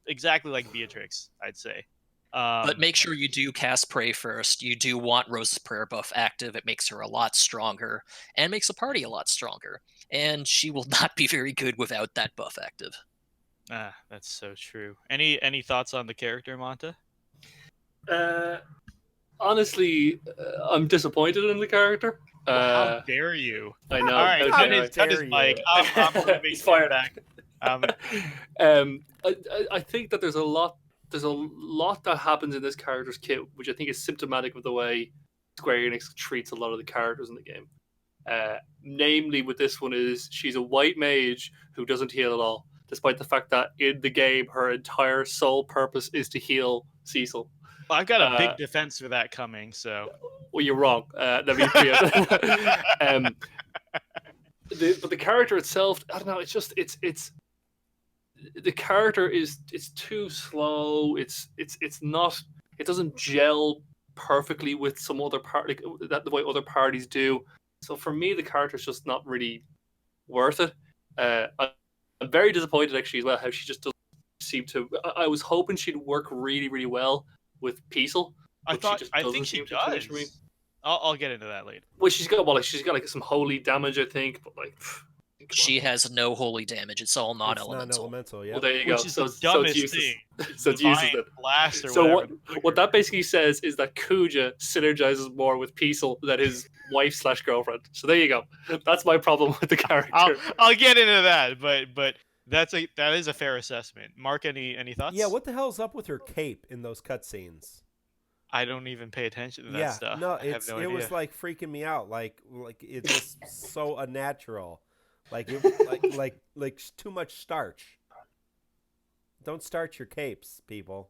exactly like Beatrix, I'd say. But make sure you do cast Prey first. You do want Rosa's Prayer buff active. It makes her a lot stronger and makes the party a lot stronger. And she will not be very good without that buff active. That's so true. Any thoughts on the character, Manta? Honestly, I'm disappointed in the character. How dare you? I know. All right, cut his mic. I'm He's fired back. I think that there's a lot that happens in this character's kit, which I think is symptomatic of the way Square Enix treats a lot of the characters in the game. Namely, with this one is she's a white mage who doesn't heal at all, despite the fact that in the game her entire sole purpose is to heal Cecil. Well, I've got a big defense for that coming, so. Well, you're wrong. Let me but the character itself, I don't know. It's just it's the character is too slow. It's not. It doesn't gel perfectly with some other part, like that the way other parties do. So for me, the character's just not really worth it. I'm very disappointed actually as well how she just doesn't seem to. I was hoping she'd work really, really well with Peasel. I think she does. For me. I'll get into that later. Well, she's got like some holy damage, I think, but like. She has no holy damage. It's all non-elemental. It's non-elemental, yeah. Well, there you go. Which is the dumbest thing. So it's useless. Blast or so whatever. what that basically says is that Kuja synergizes more with Peasel than his wife/girlfriend. So there you go. That's my problem with the character. I'll get into that, but that is a fair assessment. Mark, any thoughts? Yeah, what the hell's up with her cape in those cutscenes? I don't even pay attention to that stuff. No, it was like freaking me out. Like it's just so unnatural. Like too much starch. Don't start your capes, people.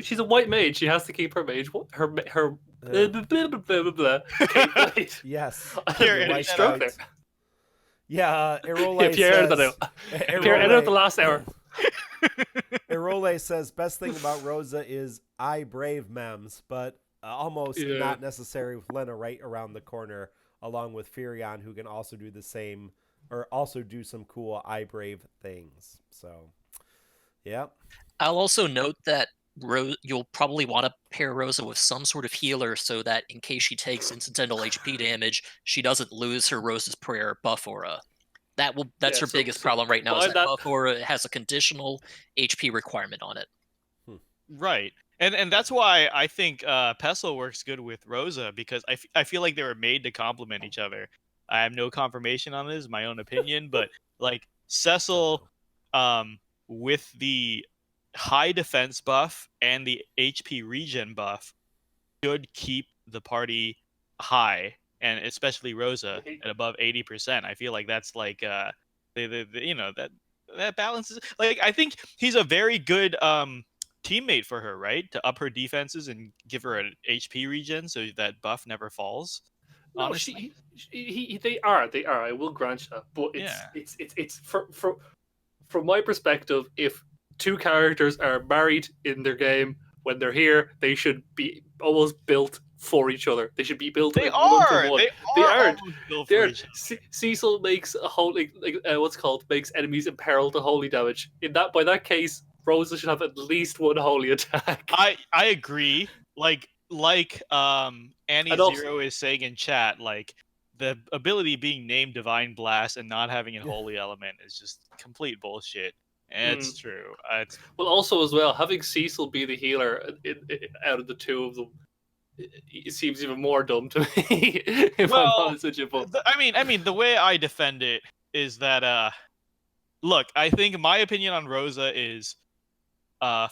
She's a white mage. She has to keep her mage. Her Yeah. cape white. Yes. Pierre, You're edit right, that Stroke out. there. Yeah, Erole Yeah, Pierre edited says... that out. Pierre edited out the last hour. Erole says, best thing about Rosa is I brave mems, but almost Yeah. not necessary with Lena right around the corner, along with Furion, who can also do the same, or also do some cool I brave things. So, yeah. I'll also note that you'll probably want to pair Rosa with some sort of healer so that in case she takes incidental HP damage, she doesn't lose her Rosa's Prayer buff aura. That's Yeah, her so- biggest so problem right now, by is that that- buff aura has a conditional HP requirement on it. Right. And that's why I think Pestle works good with Rosa, because I feel like they were made to complement each other. I have no confirmation on this, my own opinion, but like Cecil with the high defense buff and the HP regen buff should keep the party high, and especially Rosa at above 80%. I feel like that's like that balances. Like, I think he's a very good teammate for her, right? To up her defenses and give her an HP regen so that buff never falls. No, Honestly, they are. I will grant you that, but Yeah. it's from my perspective. If two characters are married in their game, when they're here, they should be almost built for each other. They should be built they like one are. to one. They They aren't. almost built for They're, each other. Cecil makes a holy makes enemies imperil to holy damage. By that case, Rosa should have at least one holy attack. I agree. Like Annie And also- Zero is saying in chat, like the ability being named Divine Blast and not having a holy element is just complete bullshit. And it's true. Well, also as well, having Cecil be the healer out of the two of them, it seems even more dumb to me. If I'm honest with you, but I mean, the way I defend it is that look, I think my opinion on Rosa is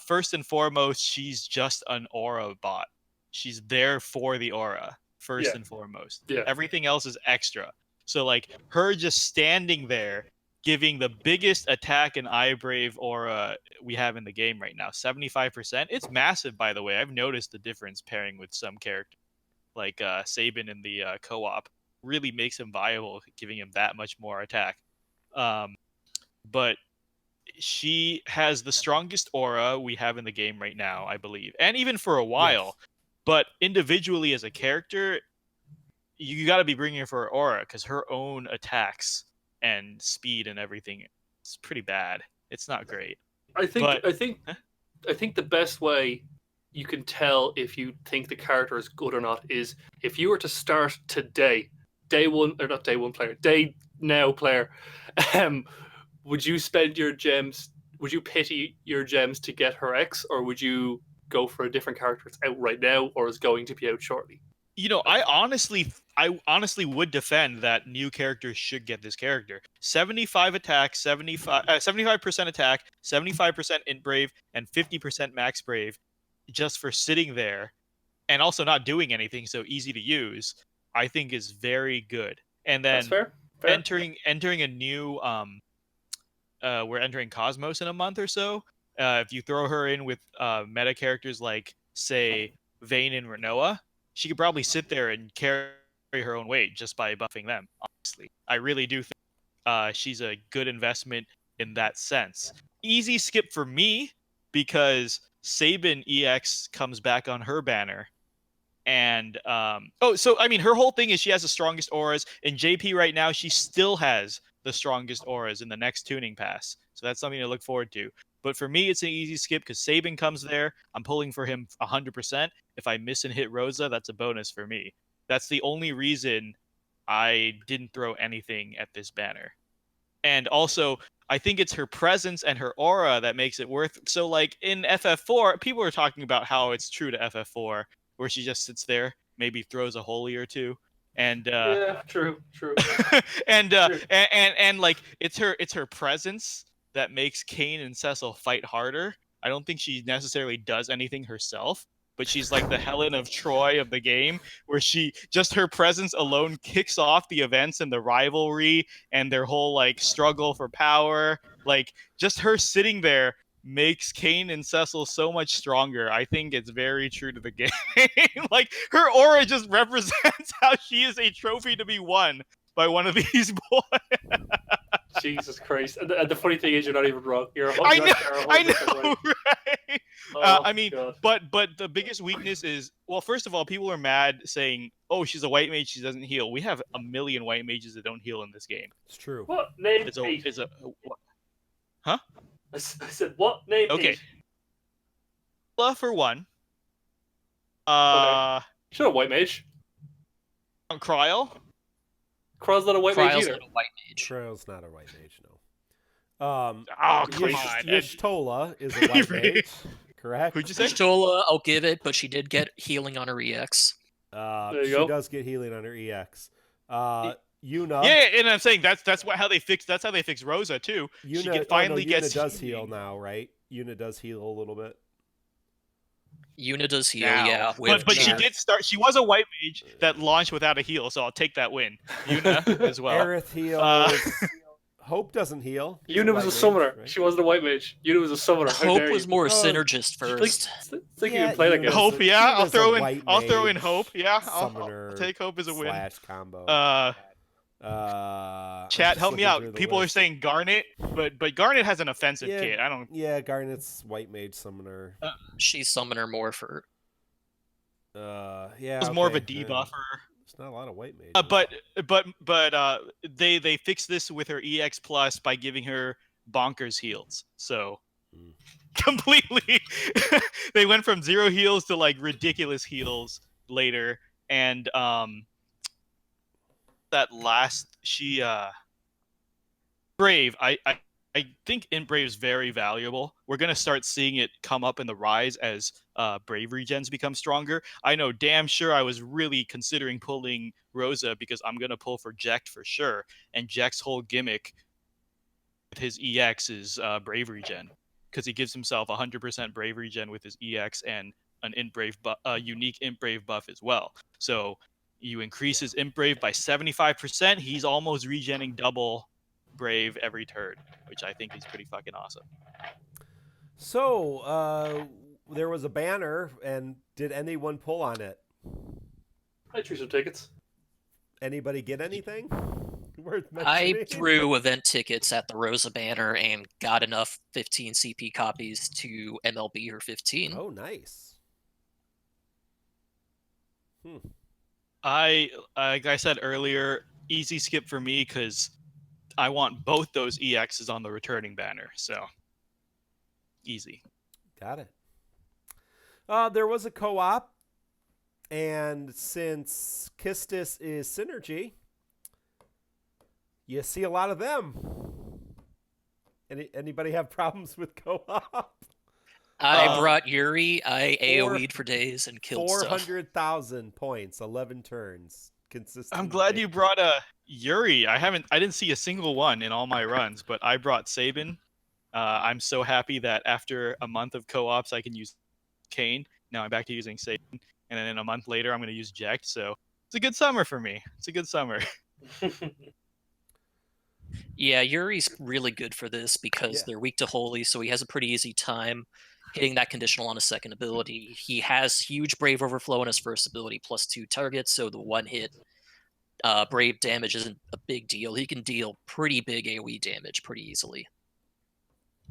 first and foremost, she's just an aura bot. She's there for the aura, first and foremost. Yeah. Everything else is extra. So like her just standing there, giving the biggest attack and eye brave aura we have in the game right now, 75%. It's massive, by the way. I've noticed the difference pairing with some characters, like Sabin in the co-op. Really makes him viable, giving him that much more attack. But she has the strongest aura we have in the game right now, I believe, and even for a while. Yes. But individually as a character, you got to be bringing her for her aura, because her own attacks and speed and everything, it's pretty bad. It's not great. I think Huh? I think the best way you can tell if you think the character is good or not is if you were to start today, day one now player, would you spend your gems? Would you pity your gems to get her X, or would you go for a different character that's out right now or is going to be out shortly? You know, I honestly would defend that new characters should get this character. 75 attack, 75% attack, 75% int brave, and 50% max brave, just for sitting there, and also not doing anything, so easy to use. I think is very good. And then That's fair. entering a new we're entering Cosmos in a month or so. If you throw her in with meta characters like, say, Vayne and Renoa, she could probably sit there and carry her own weight just by buffing them. Honestly, I really do think she's a good investment in that sense. Easy skip for me, because Sabin EX comes back on her banner. And so I mean, her whole thing is she has the strongest auras. In JP right now, she still has the strongest auras in the next tuning pass. So that's something to look forward to. But for me, it's an easy skip because Sabin comes there. I'm pulling for him 100%. If I miss and hit Rosa, that's a bonus for me. That's the only reason I didn't throw anything at this banner. And also, I think it's her presence and her aura that makes it worth. So like in FF4, people are talking about how it's true to FF4, where she just sits there, maybe throws a holy or two, and yeah, true. and True. and like it's her presence that makes Kayn and Cecil fight harder. I don't think she necessarily does anything herself, but she's like the Helen of Troy of the game, where she just her presence alone kicks off the events and the rivalry and their whole like struggle for power. Like just her sitting there makes Kane and Cecil so much stronger. I think it's very true to the game. Like, her aura just represents how she is a trophy to be won by one of these boys. Jesus Christ! And the funny thing is, you're not even wrong. I know, I 100% know, right. right? Oh, I mean, God. but the biggest weakness is, well, first of all, people are mad saying, "Oh, she's a white mage, she doesn't heal." We have a million white mages that don't heal in this game. It's true. What name It's eight? huh? I said what name Okay. eight? For one. She's not a white mage. Kryl. Kryl's not a white mage Kryle's either. not a white mage. Trail's not a white mage, no. Oh, come on. Yishtola is a white mage, correct? Who'd you say? Stola, I'll give it, but she did get healing on her EX. There you She go. does get healing on her EX. Yuna. Yeah, and I'm saying that's how they fix Rosa too. Yuna finally Yuna gets does healing. heal now, right? Yuna does heal a little bit. Yuna does heal, Now. yeah. But she Nah. did start. She was a white mage that launched without a heal, so I'll take that win. Yuna as well. Aerith heals. Hope doesn't heal. She's Yuna was white a mage, summoner. right? She wasn't a white mage. Yuna was a summoner. How Hope dare was you? more a Oh, synergist first. It's like you Yeah, can play like Yuna's a Hope, yeah. Yuna's I'll a throw in white Hope. Yeah, summoner I'll take Hope as a win. slash combo. I'm Chat, just help me looking through out. the People are list. saying Garnet, but Garnet has an offensive Yeah, kit. I don't. Yeah, Garnet's white mage summoner. She's summoner more for. Yeah. It's more of a okay, yeah. debuffer. There's not a lot of white mages. But they fixed this with her EX plus by giving her bonkers heals. So completely, they went from 0 heals to like ridiculous heals later, and that last Brave. I think Int Brave is very valuable. We're gonna start seeing it come up in the rise as Brave regens become stronger. I know damn sure I was really considering pulling Rosa because I'm gonna pull for Jekt for sure, and Jekt's whole gimmick with his EX is Brave regen, because he gives himself 100% Brave regen with his EX and an Int Brave unique Int Brave buff as well. So you increase his Int Brave by 75%, he's almost regenning double Brave every turn, which I think is pretty fucking awesome. So, there was a banner, and did anyone pull on it? I drew some tickets. Anybody get anything worth I mentioning? threw event tickets at the Rosa banner and got enough 15 CP copies to MLB her 15. Oh, nice. Like I said earlier, easy skip for me because I want both those EXs on the returning banner. So easy. Got it. There was a co-op, and since Kistis is synergy, you see a lot of them. Anybody have problems with co-op? I brought Yuri. I AoE'd for days and killed stuff. 400,000 points, 11 turns. Consistent. I'm glad you brought a Yuri. I didn't see a single one in all my runs, but I brought Sabin. I'm so happy that after a month of co-ops, I can use Kane. Now I'm back to using Sabin, and then a month later, I'm going to use Jekt. So it's a good summer for me. It's a good summer. Yeah, Yuri's really good for this because they're weak to Holy, so he has a pretty easy time hitting that conditional on his second ability. He has huge Brave Overflow on his first ability, +2 targets, so the one hit Brave damage isn't a big deal. He can deal pretty big AoE damage pretty easily.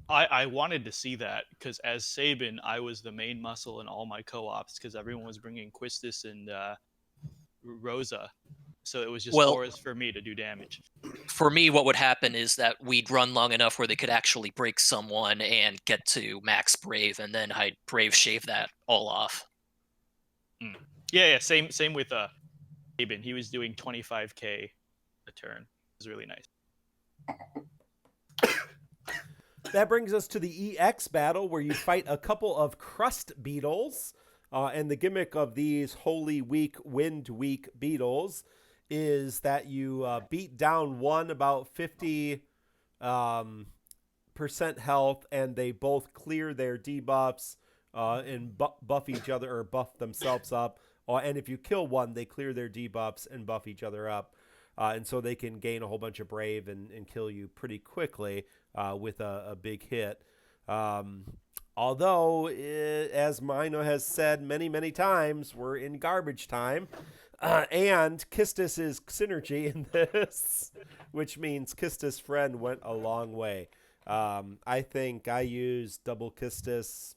I wanted to see that because as Sabin, I was the main muscle in all my co-ops because everyone was bringing Quistis and Rosa. So it was just forced for me to do damage. For me, what would happen is that we'd run long enough where they could actually break someone and get to max Brave, and then I'd Brave shave that all off. Yeah. Same with Sabin. He was doing 25k a turn. It was really nice. That brings us to the EX battle, where you fight a couple of crust beetles. And the gimmick of these Holy Weak, Wind Weak beetles is that you beat down one about 50% health, and they both clear their debuffs and buff each other or buff themselves up. And if you kill one, they clear their debuffs and buff each other up. And so they can gain a whole bunch of Brave and kill you pretty quickly with a big hit. Um, although, as Mino has said many, many times, we're in garbage time. And Kistis is synergy in this, which means Kistis' friend went a long way. I think I used double Kistis.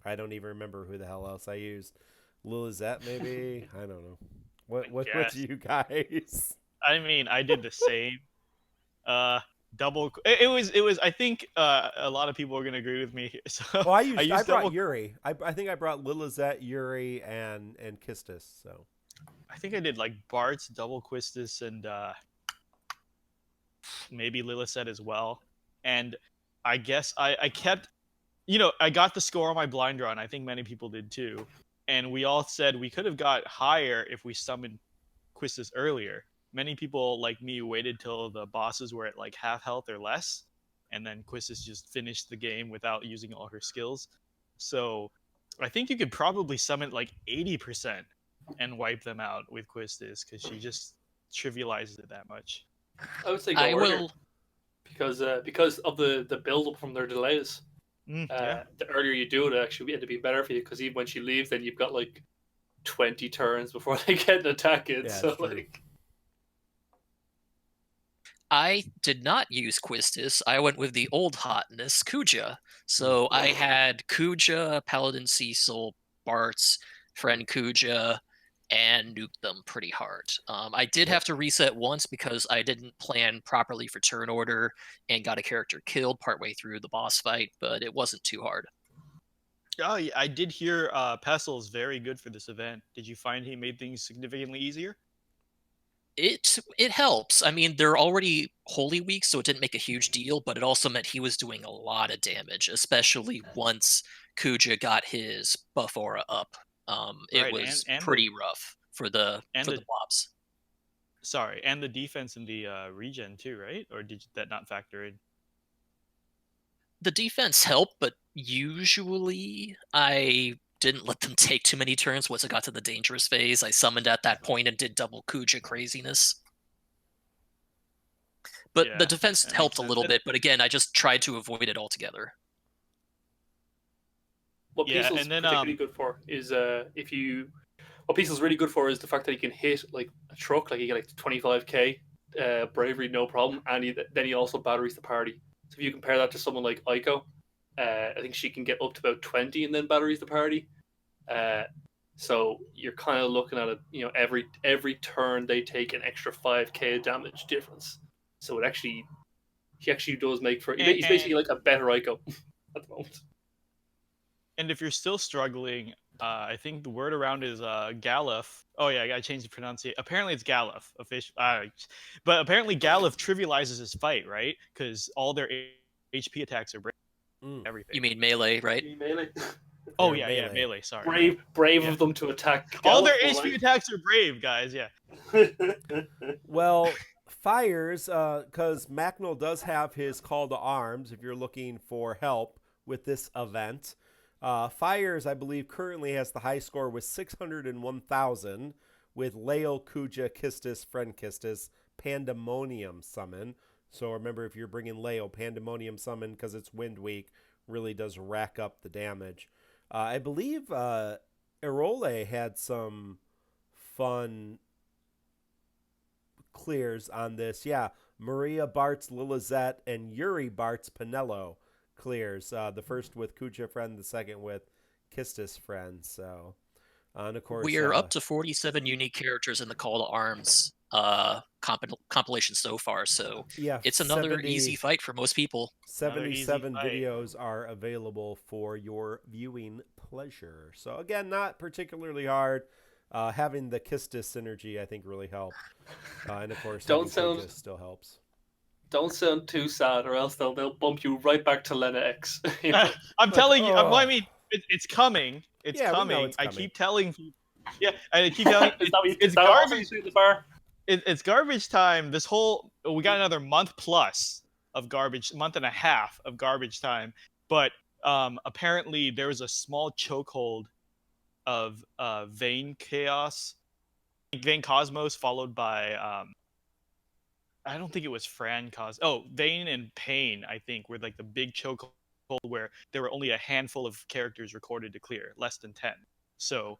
I don't even remember who the hell else I used. Lilizette, maybe? I don't know. What do guess. you guys? I mean, I did the same. Double. It was. I think a lot of people are gonna agree with me. So Well, I I I used brought double. Yuri. I think I brought Lilizette, Yuri, and Kistis. So I think I did like Bart's, double Quistis, and maybe Lilith as well. And I guess I kept, I got the score on my blind draw, and I think many people did too. And we all said we could have got higher if we summoned Quistis earlier. Many people like me waited till the bosses were at like half health or less, and then Quistis just finished the game without using all her skills. So I think you could probably summon like 80% and wipe them out with Quistis because she just trivializes it that much. I would say go I earlier will. because of the build up from their delays. Yeah. The earlier you do it, actually end up being better for you because even when she leaves, then you've got like 20 turns before they get an attack in. Yeah, so it's true. like, I did not use Quistis. I went with the old hotness, Kuja. So I had Kuja, Paladin Cecil, Bart's friend Kuja, and nuked them pretty hard. I did have to reset once because I didn't plan properly for turn order and got a character killed partway through the boss fight, but it wasn't too hard. Oh, yeah, I did hear Pestle is very good for this event. Did you find he made things significantly easier? It helps. I mean, they're already Holy Week, so it didn't make a huge deal, but it also meant he was doing a lot of damage, especially once Kuja got his buff aura up. It Right, was and pretty rough for the and the mobs. sorry, and the defense in the regen too, right? Or did that not factor in? The defense helped, but usually I didn't let them take too many turns once it got to the dangerous phase. I summoned at that point and did double Kuja craziness. But Yeah, the defense that helped makes a sense. little bit, but again, I just tried to avoid it altogether. what Yeah, Piecel's and then particularly good for is if you what Piecel's really good for is the fact that he can hit like a truck, like he get like 25k bravery, no problem, and then he also batteries the party. So if you compare that to someone like Aiko, I think she can get up to about 20 and then batteries the party. So you're kind of looking at it, every turn they take an extra 5k damage difference. So he actually does make for he's basically and like a better Aiko at the moment. and if you're still struggling, I think the word around is Galuf. Oh yeah, I gotta change the pronunciation. Apparently it's Galuf, official. But apparently Galuf trivializes his fight, right? Because all their HP attacks are everything. You mean melee, right? Melee. Oh They're yeah, melee. melee. Sorry. Brave Yeah. of them to attack. All their Gallup, HP attacks are brave, guys. Yeah. Well, fires, because Macnol does have his call to arms if you're looking for help with this event. Fires, I believe, currently has the high score with 601,000 with Leo, Kuja, Kistis, Friend Kistis, Pandemonium Summon. So remember, if you're bringing Leo, Pandemonium Summon, because it's Wind Week, really does rack up the damage. I believe Erole had some fun clears on this. Yeah, Maria Bart's Lilizette and Yuri Bart's Pinello clears. The first with Kuja friend, the second with Kistis friend. So, and of course, We are up to 47 unique characters in the Call to Arms compilation so far, so yeah, it's another easy fight for most people. 77 fight. videos are available for your viewing pleasure. So again, not particularly hard. Having the Kistis synergy, I think, really helped. And of course, Don't having sound- Kuja still helps. Don't sound too sad, or else they'll bump you right back to Lena X. I'm telling you. Well, I oh. mean, it's coming. It's Yeah, we know coming. it's I coming. keep telling people. Yeah, I keep telling. It's that also garbage. you see at the bar? It's garbage time. We got another month plus of garbage, month and a half of garbage time. But apparently there was a small chokehold of Vayne Chaos, Vayne Cosmos, followed by I don't think it was Fran Cos. Oh, Vayne and Pain, I think, were like the big chokehold where there were only a handful of characters recorded to clear, less than 10. So,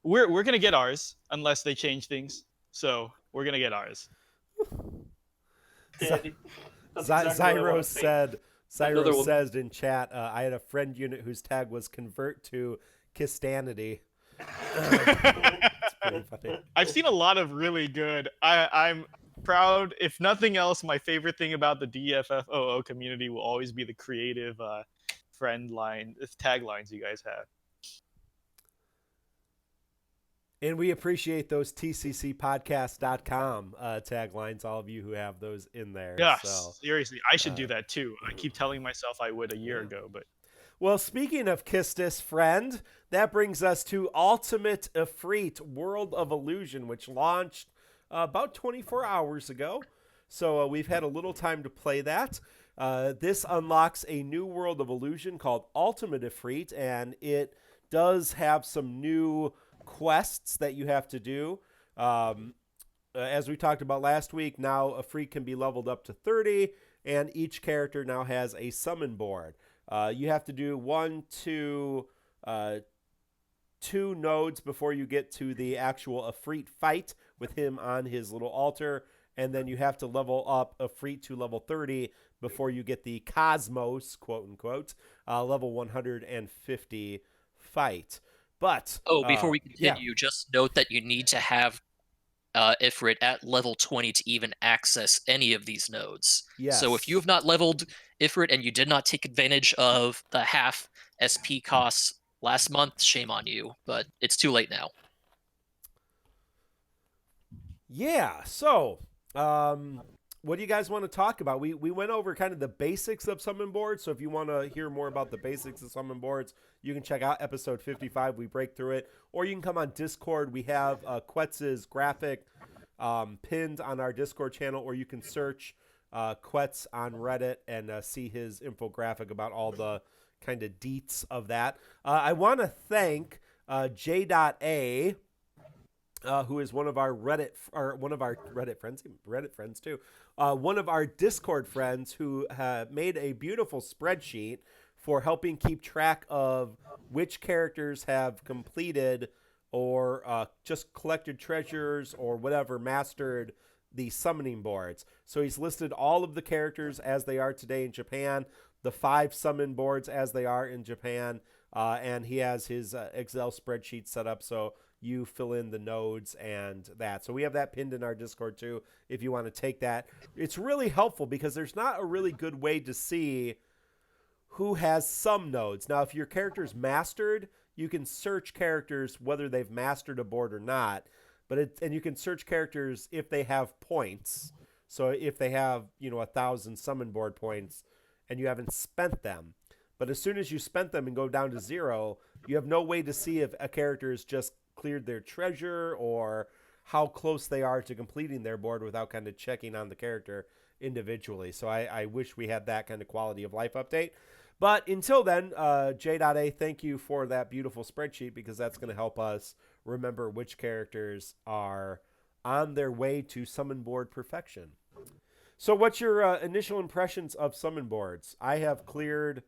we're gonna get ours unless they change things. So we're gonna get ours. That's exactly what I Zyro want to see. said. Another Zyro one. says in chat, I had a friend unit whose tag was convert to Kistanity. It's pretty funny. I've seen a lot of really good. I'm proud. If nothing else, my favorite thing about the DFFOO community will always be the creative taglines you guys have. And we appreciate those tccpodcast.com taglines, all of you who have those in there. Yes, So, seriously, I should do that too. I keep telling myself I would a year ago, but well, speaking of Kistis, friend, that brings us to Ultimate Ifrit World of Illusion, which launched about 24 hours ago. So we've had a little time to play that. This unlocks a new world of illusion called Ultimate Ifrit, and it does have some new quests that you have to do. As we talked about last week, now Ifrit can be leveled up to 30, and each character now has a summon board. You have to do 2 nodes before you get to the actual Ifrit fight with him on his little altar, and then you have to level up Ifrit to level 30 before you get the Cosmos, quote unquote, level 150 fight. But before we continue, just note that you need to have Ifrit at level 20 to even access any of these nodes. Yes. So if you have not leveled Ifrit and you did not take advantage of the half SP costs last month, shame on you, but it's too late now. Yeah, so what do you guys want to talk about? We went over kind of the basics of summon boards, so if you want to hear more about the basics of summon boards, you can check out episode 55. We break through it, or you can come on Discord. We have Quetz's graphic pinned on our Discord channel, or you can search Quetz on Reddit and see his infographic about all the kind of deets of that. I want to thank J.A, who is one of our Reddit friends too. One of our Discord friends who made a beautiful spreadsheet for helping keep track of which characters have completed or just collected treasures or whatever, mastered the summoning boards. So he's listed all of the characters as they are today in Japan, the 5 summon boards as they are in Japan, and he has his Excel spreadsheet set up so you fill in the nodes and that. So we have that pinned in our Discord too if you want to take that. It's really helpful because there's not a really good way to see who has some nodes. Now, if your character's mastered, you can search characters whether they've mastered a board or not. And you can search characters if they have points. So if they have, 1,000 summon board points and you haven't spent them. But as soon as you spent them and go down to 0, you have no way to see if a character is just cleared their treasure or how close they are to completing their board without kind of checking on the character individually. So I wish we had that kind of quality of life update. But until then, J.A, thank you for that beautiful spreadsheet because that's going to help us remember which characters are on their way to summon board perfection. So what's your initial impressions of summon boards? I have cleared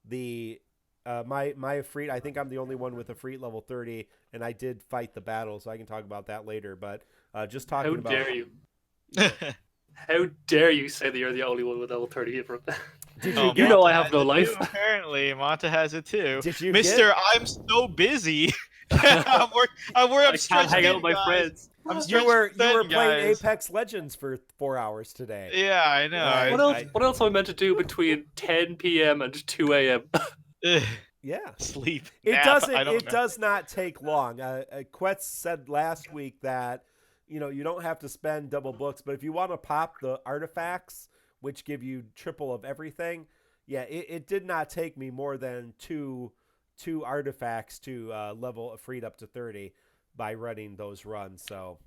the my Ifrit. I think I'm the only one with Ifrit level 30, and I did fight the battle, so I can talk about that later. But just talking about... How dare you? How dare you say that you're the only one with level 30 Ifrit? Did you get... know I have no life. Apparently, Manta has it too. Did you Mister, I'm so busy. I'm I can't hang out with my friends. You were playing Apex Legends for 4 hours today. Yeah, I know. What else am I meant to do between 10 p.m. and 2 a.m.? Yeah, sleep. It does not take long. Quetz said last week that you don't have to spend double books, but if you want to pop the artifacts, which give you triple of everything, yeah, it did not take me more than two artifacts to level Ifrit up to 30 by running those runs. So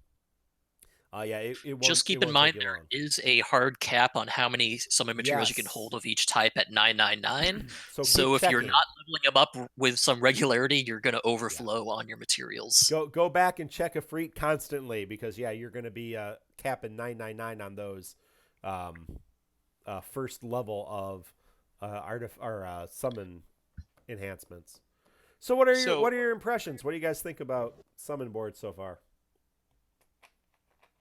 it won't, just keep in mind there is a hard cap on how many summon materials you can hold of each type at 999. So if you're not leveling them up with some regularity, you're going to overflow on your materials. Go back and check Ifrit constantly because you're going to be capping 999 on those first level of summon enhancements. So what are So- your impressions? What do you guys think about summon boards so far?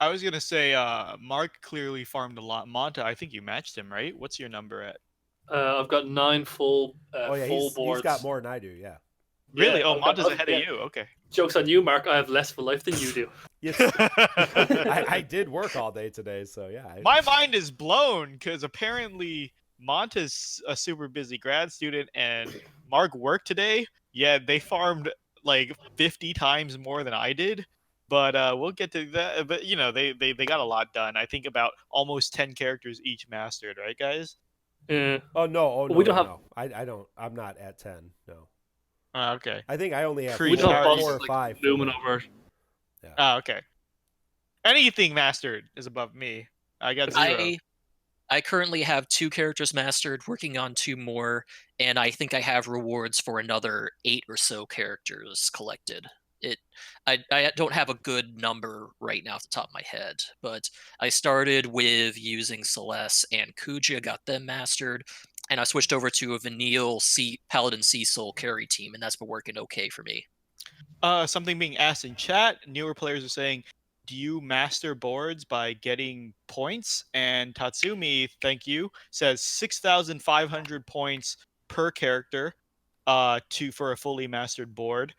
I was gonna say, Mark clearly farmed a lot. Manta, I think you matched him, right? What's your number at? I've got 9 full full boards. he's got more than I do. Yeah. Really? Yeah, Oh, I've got- Manta's I've- ahead yeah. of you. Okay. Joke's on you, Mark. I have less of a life than you do. Yes, I did work all day today, so yeah. My mind is blown because apparently Monta's a super busy grad student and Mark worked today. Yeah, they farmed like 50 times more than I did. But we'll get to that. But you know, they got a lot done. I think about almost 10 characters each mastered, right, guys? Yeah. Oh no! Oh no! We don't no, have- no. I don't. I'm not at 10. No. Okay. I think I only have We We don't How have are bosses you? four or like five. looming full. over. Okay. Anything mastered is above me. I got 0. I currently have 2 characters mastered, working on 2 more, and I think I have rewards for another 8 or so characters collected. I don't have a good number right now off the top of my head, but I started with using Celeste and Kuja, got them mastered, and I switched over to a Vanille Paladin Sea Soul carry team, and that's been working okay for me. Something being asked in chat. Newer players are saying, do you master boards by getting points? And Tatsumi, thank you, says 6,500 points per character for a fully mastered board.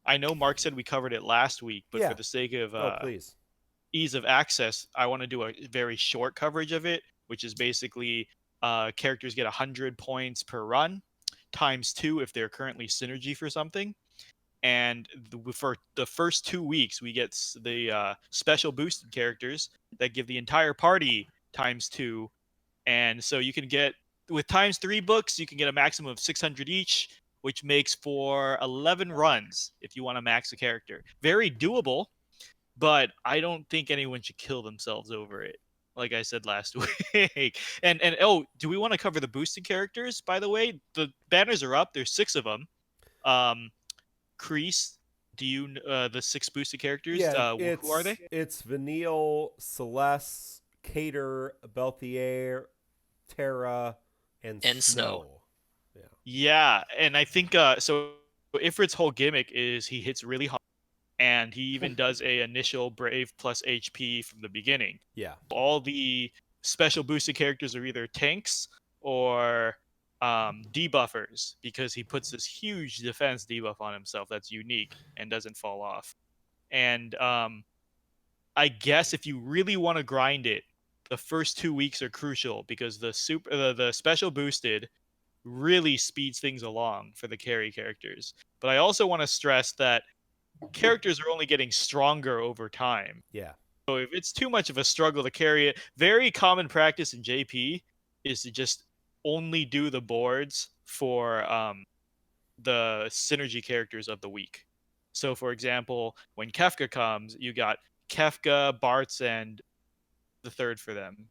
I know Mark said we covered it last week, but Yeah. for the sake of Please. ease of access, I want to do a very short coverage of it, which is basically characters get 100 points per run, times 2 if they're currently synergy for something. And for the first 2 weeks, we get the special boosted characters that give the entire party times 2. And so you can get, with times 3 books, you can get a maximum of 600 each, which makes for 11 runs if you want to max a character. Very doable, but I don't think anyone should kill themselves over it, like I said last week. And oh, do we want to cover the boosted characters, by the way? The banners are up. There's 6 of them. Kreese, do you the 6 boosted characters? Yeah. Who are they? It's Vanille, Celeste, Cater, Belthier, Terra, and Snow. Yeah, and I think so. Ifrit's whole gimmick is he hits really hard, and he even does a initial Brave plus HP from the beginning. Yeah. All the special boosted characters are either tanks or debuffers, because he puts this huge defense debuff on himself that's unique and doesn't fall off. And I guess if you really want to grind it, the first 2 weeks are crucial because the special boosted really speeds things along for the carry characters. But I also want to stress that characters are only getting stronger over time. Yeah. So if it's too much of a struggle to carry it, very common practice in JP is to just only do the boards for the synergy characters of the week. So for example, when Kefka comes, you got Kefka, Bartz, and the third for them.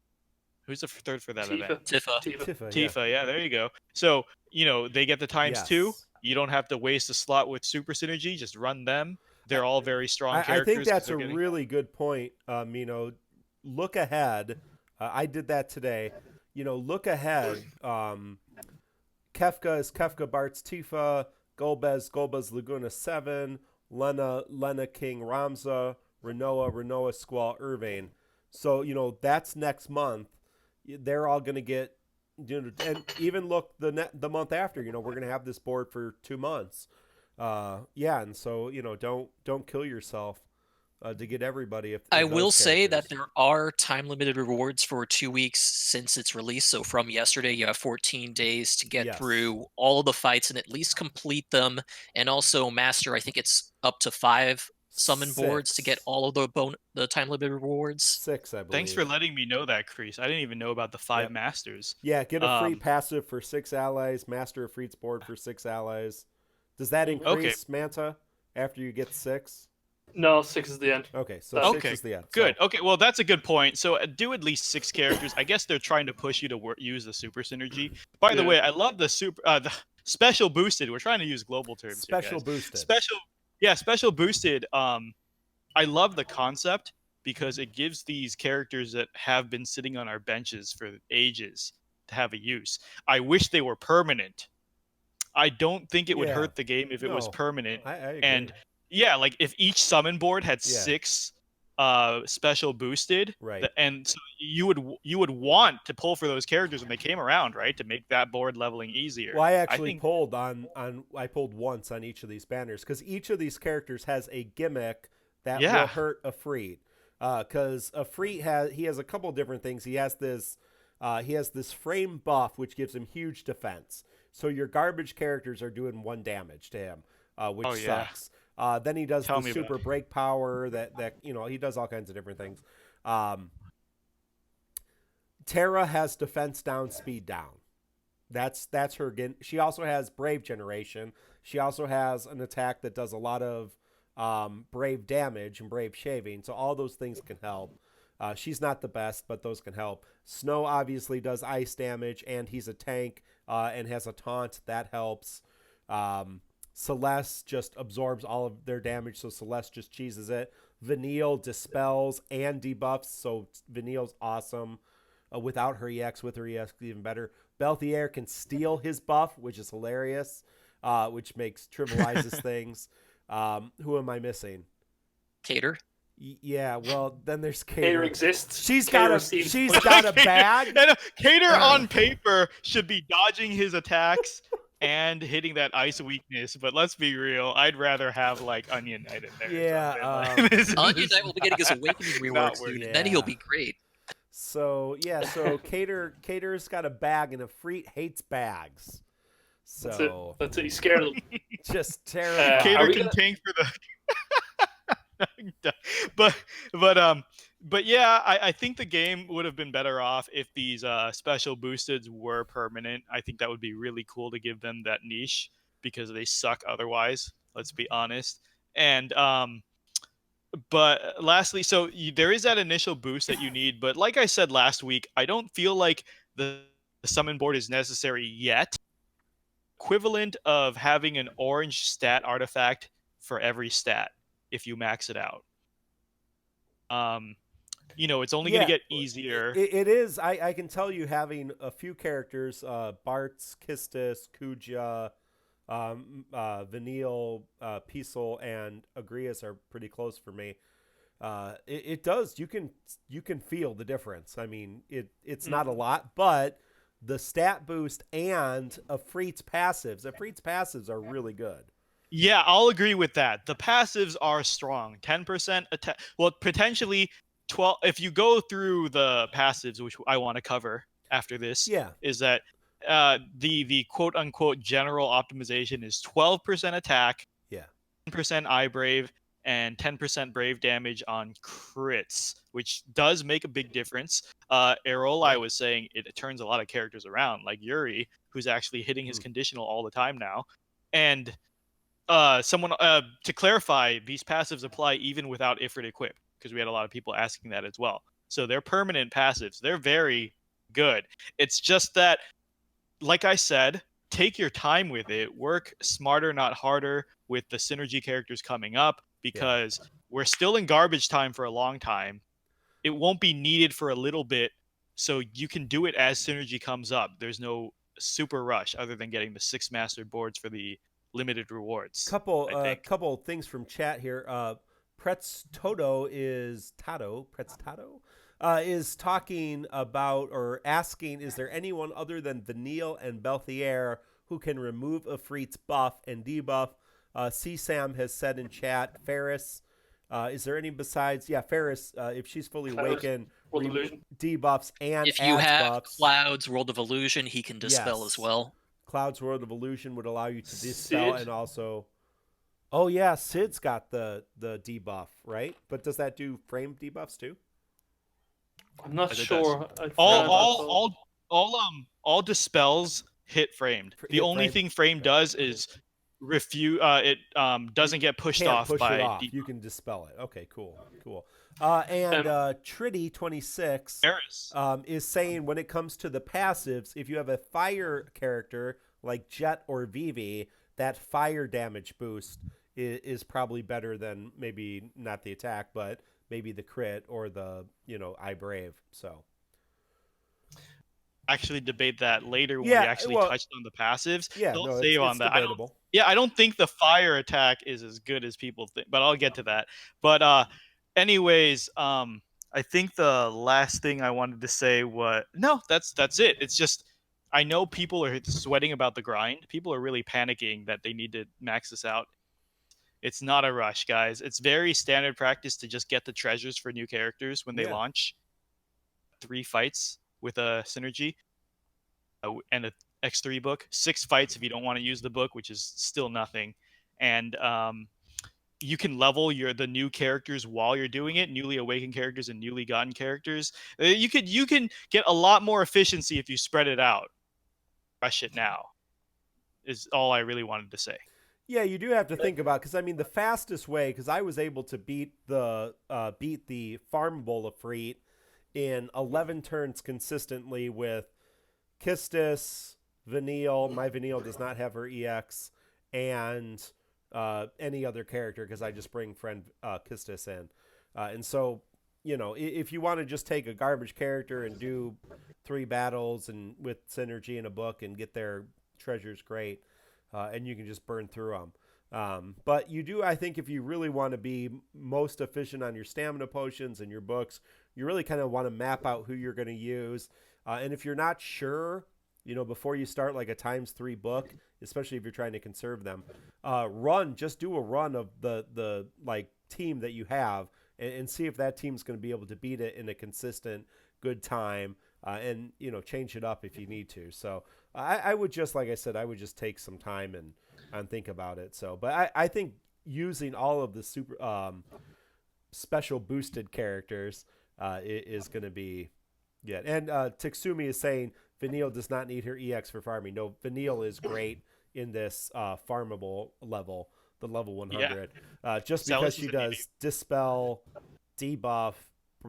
Who's the third for that event? Tifa. Yeah, there you go. So, you know, they get the times 2. Yes. You don't have to waste a slot with super synergy. Just run them. They're all very strong I characters. think that's a 'cause they're getting- really good point. Look ahead. I did that today. Look ahead. Kefka is Kefka, Bart's Tifa, Golbez Laguna 7, Lena King Ramza, Renoa Squall Irvine. So, that's next month. They're all going to get, and even look the month after, we're going to have this board for 2 months. And so, don't kill yourself to get everybody. If I those will say that characters. there are time limited rewards for 2 weeks since its release. So from yesterday, you have 14 days to get Yes. through all of the fights and at least complete them, and also master. I think it's up to 5 summon boards to get 6. all of the time limited rewards. 6, I believe. Thanks for letting me know that, Kreese. I didn't even know about the 5 Yep. masters. Yeah, get a free passive for 6 allies, master Ifrit's board for 6 allies. Does that increase Manta after you get 6? No, 6 is the end. Okay, so Okay, 6 is the end. Good. So, Okay, well, that's a good point. So do at least 6 characters. I guess they're trying to push you to use the super synergy. By the Yeah. way, I love the the special boosted. We're trying to use global terms special here, guys. boosted. Special boosted. I love the concept because it gives these characters that have been sitting on our benches for ages to have a use. I wish they were permanent. I don't think it would Yeah. hurt the game if it was No, permanent. I agree. And yeah, like if each summon board had Yeah. 6 special boosted, Right. and so you would want to pull for those characters when they came around, right, to make that board leveling easier. Well, I actually think, pulled I pulled once on each of these banners because each of these characters has a gimmick that will Yeah. hurt Ifrit. Because Ifrit has a couple different things. He has this frame buff which gives him huge defense. So your garbage characters are doing 1 damage to him, which Oh, yeah. sucks. Then he does Tell the me super about it. break power that he does all kinds of different things. Terra has defense down, speed down. That's her. She also has brave generation. She also has an attack that does a lot of brave damage and brave shaving. So all those things can help. She's not the best, but those can help. Snow obviously does ice damage, and he's a tank and has a taunt. That helps. Celeste just absorbs all of their damage, so Celeste just cheeses it. Vanille dispels and debuffs, so Vanille's awesome. Without her EX, with her EX, even better. Belthier can steal his buff, which is hilarious, which trivializes things. Who am I missing? Cater. Yeah, well, then there's Cater Cater. exists. She's Cater got seems- a bag. And Cater on paper should be dodging his attacks and hitting that ice weakness, but let's be real, I'd rather have like Onion Knight in there. or Yeah, something. Like, this is Onion Knight will be getting his awakening rework worth soon, it. and then he'll Yeah. be great. So Cater's got a bag, and Ifrit hates bags. So That's it. He's scared of them. just terrible. Are Cater we can gonna- tank for the but yeah, I think the game would have been better off if these special boosteds were permanent. I think that would be really cool to give them that niche because they suck otherwise, let's be honest. And but lastly, so there is that initial boost that you need, but like I said last week, I don't feel like the summon board is necessary yet. Equivalent of having an orange stat artifact for every stat if you max it out. It's only going to get easier. It is. I can tell you, having a few characters, Bartz, Kistis, Kuja, Vanille, Piesel, and Agrias are pretty close for me. It does. You can feel the difference. I mean, it's not a lot, but the stat boost and Ifrit's passives are really good. Yeah, I'll agree with that. The passives are strong. 10% attack. Well, potentially 12. If you go through the passives, which I want to cover after this, is that the quote unquote general optimization is 12% attack, 10% eye brave, and 10% brave damage on crits, which does make a big difference. Erolai was saying it turns a lot of characters around, like Yuri, who's actually hitting his conditional all the time now. And to clarify, these passives apply even without Ifrit equipped, because we had a lot of people asking that as well. So they're permanent passives. They're very good. It's just that, like I said, take your time with it. Work smarter, not harder, with the synergy characters coming up, because we're still in garbage time for a long time. It won't be needed for a little bit, so you can do it as synergy comes up. There's no super rush other than getting the 6 mastered boards for the limited rewards. Couple things from chat here. Pretz Tato is talking about or asking, is there anyone other than Vanille and Belthier who can remove Ifrit's buff and debuff? C-Sam has said in chat, Ferris. Is there any besides? Yeah, Ferris, if she's fully awakened, debuffs and if you adds have buffs. Cloud's World of Illusion, he can dispel as well. Cloud's World of Illusion would allow you to dispel Sid? and also... Oh, yeah, Sid's got the debuff, right? But does that do frame debuffs too? I'm not sure. All dispels hit framed. The only thing frame does is refuse. It doesn't get pushed off by. It off. You can dispel it. Okay, cool. And Tritty26 is saying, when it comes to the passives, if you have a fire character like Jet or Vivi, that fire damage boost is probably better than maybe not the attack, but maybe the crit or the eye brave. So actually debate that later when we Yeah, actually well, touched on the passives. yeah, So I'll no, save on it's that. debatable. I don't think the fire attack is as good as people think, but I'll get to that. But anyways, I think the last thing I wanted to say was no, that's it. It's just I know people are sweating about the grind. People are really panicking that they need to max this out. It's not a rush, guys. It's very standard practice to just get the treasures for new characters when they Yeah. launch. 3 fights with a synergy and a X3 book. 6 fights if you don't want to use the book, which is still nothing. And you can level the new characters while you're doing it, newly awakened characters and newly gotten characters. You can get a lot more efficiency if you spread it out. Rush it now is all I really wanted to say. Yeah, you do have to think about, because I mean the fastest way, because I was able to beat the farmable Ifrit in 11 turns consistently with Kistis, Vanille. My Vanille does not have her EX, and any other character, because I just bring friend Kistis in. And so, if you want to just take a garbage character and do 3 battles and with synergy in a book and get their treasures, great. And you can just burn through them. But you do, I think, if you really want to be most efficient on your stamina potions and your books, you really kind of want to map out who you're going to use. And if you're not sure, before you start like a ×3 book, especially if you're trying to conserve them, just do a run of the like team that you have and see if that team's going to be able to beat it in a consistent, good time. And change it up if you need to. So I would just, like I said, I would just take some time and think about it. So, but I think using all of the super special boosted characters is going to be good. And Tixumi is saying Vanille does not need her EX for farming. No, Vanille is great in this farmable level, the level 100, just because she does dispel, debuff,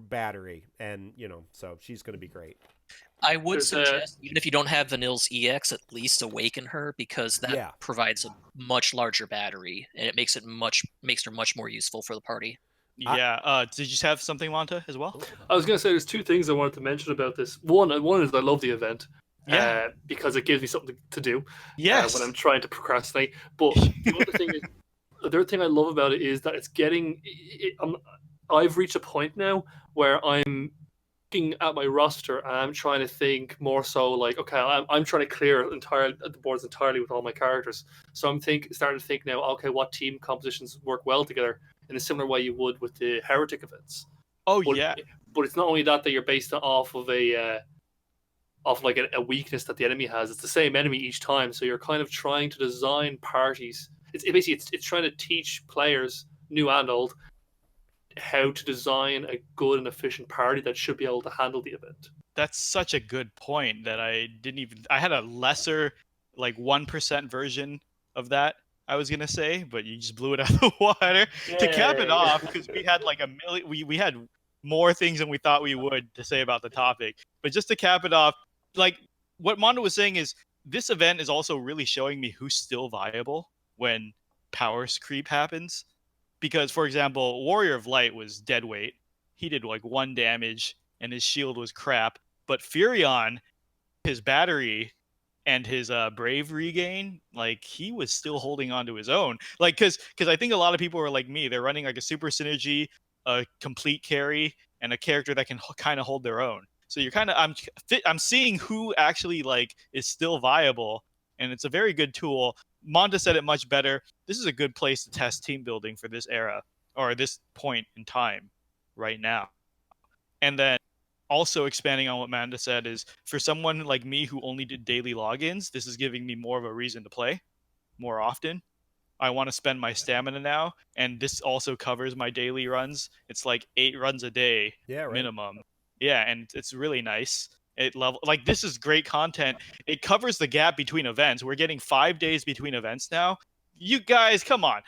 battery, and so she's going to be great. I would suggest, even if you don't have Vanille's EX, at least awaken her, because that provides a much larger battery and it makes her much more useful for the party. Yeah. Did you have something, Manta, as well? I was going to say there's 2 things I wanted to mention about this. One is I love the event. Because it gives me something to do. Yes. When I'm trying to procrastinate. But the other thing I love about it is that it's getting. I've reached a point now where I'm looking at my roster and I'm trying to think more so like, okay, I'm trying to clear the boards entirely with all my characters. So I'm starting to think now, okay, what team compositions work well together in a similar way you would with the heretic events. But it's not only that you're based off of a weakness that the enemy has. It's the same enemy each time, so you're kind of trying to design parties. It's trying to teach players, new and old, how to design a good and efficient party that should be able to handle the event. That's such a good point that I had a lesser, like 1% version of that I was gonna say, but you just blew it out of the water. To cap it off, because we had like we had more things than we thought we would to say about the topic. But just to cap it off, like what Mondo was saying is this event is also really showing me who's still viable when power creep happens. Because, for example, Warrior of Light was dead weight. He did like 1 damage and his shield was crap. But Furion, his battery and his brave regain, like he was still holding on to his own. Like, because I think a lot of people are like me. They're running like a super synergy, a complete carry, and a character that can kind of hold their own. So you're kind of I'm seeing who actually like is still viable, and it's a very good tool. Monta said it much better. This is a good place to test team building for this era or this point in time right now. And then also expanding on what Manda said is for someone like me who only did daily logins, this is giving me more of a reason to play more often. I want to spend my stamina now, and this also covers my daily runs. It's like 8 runs a day minimum. Yeah, and it's really nice. This is great content. It covers the gap between events. We're getting 5 days between events now. You guys, come on.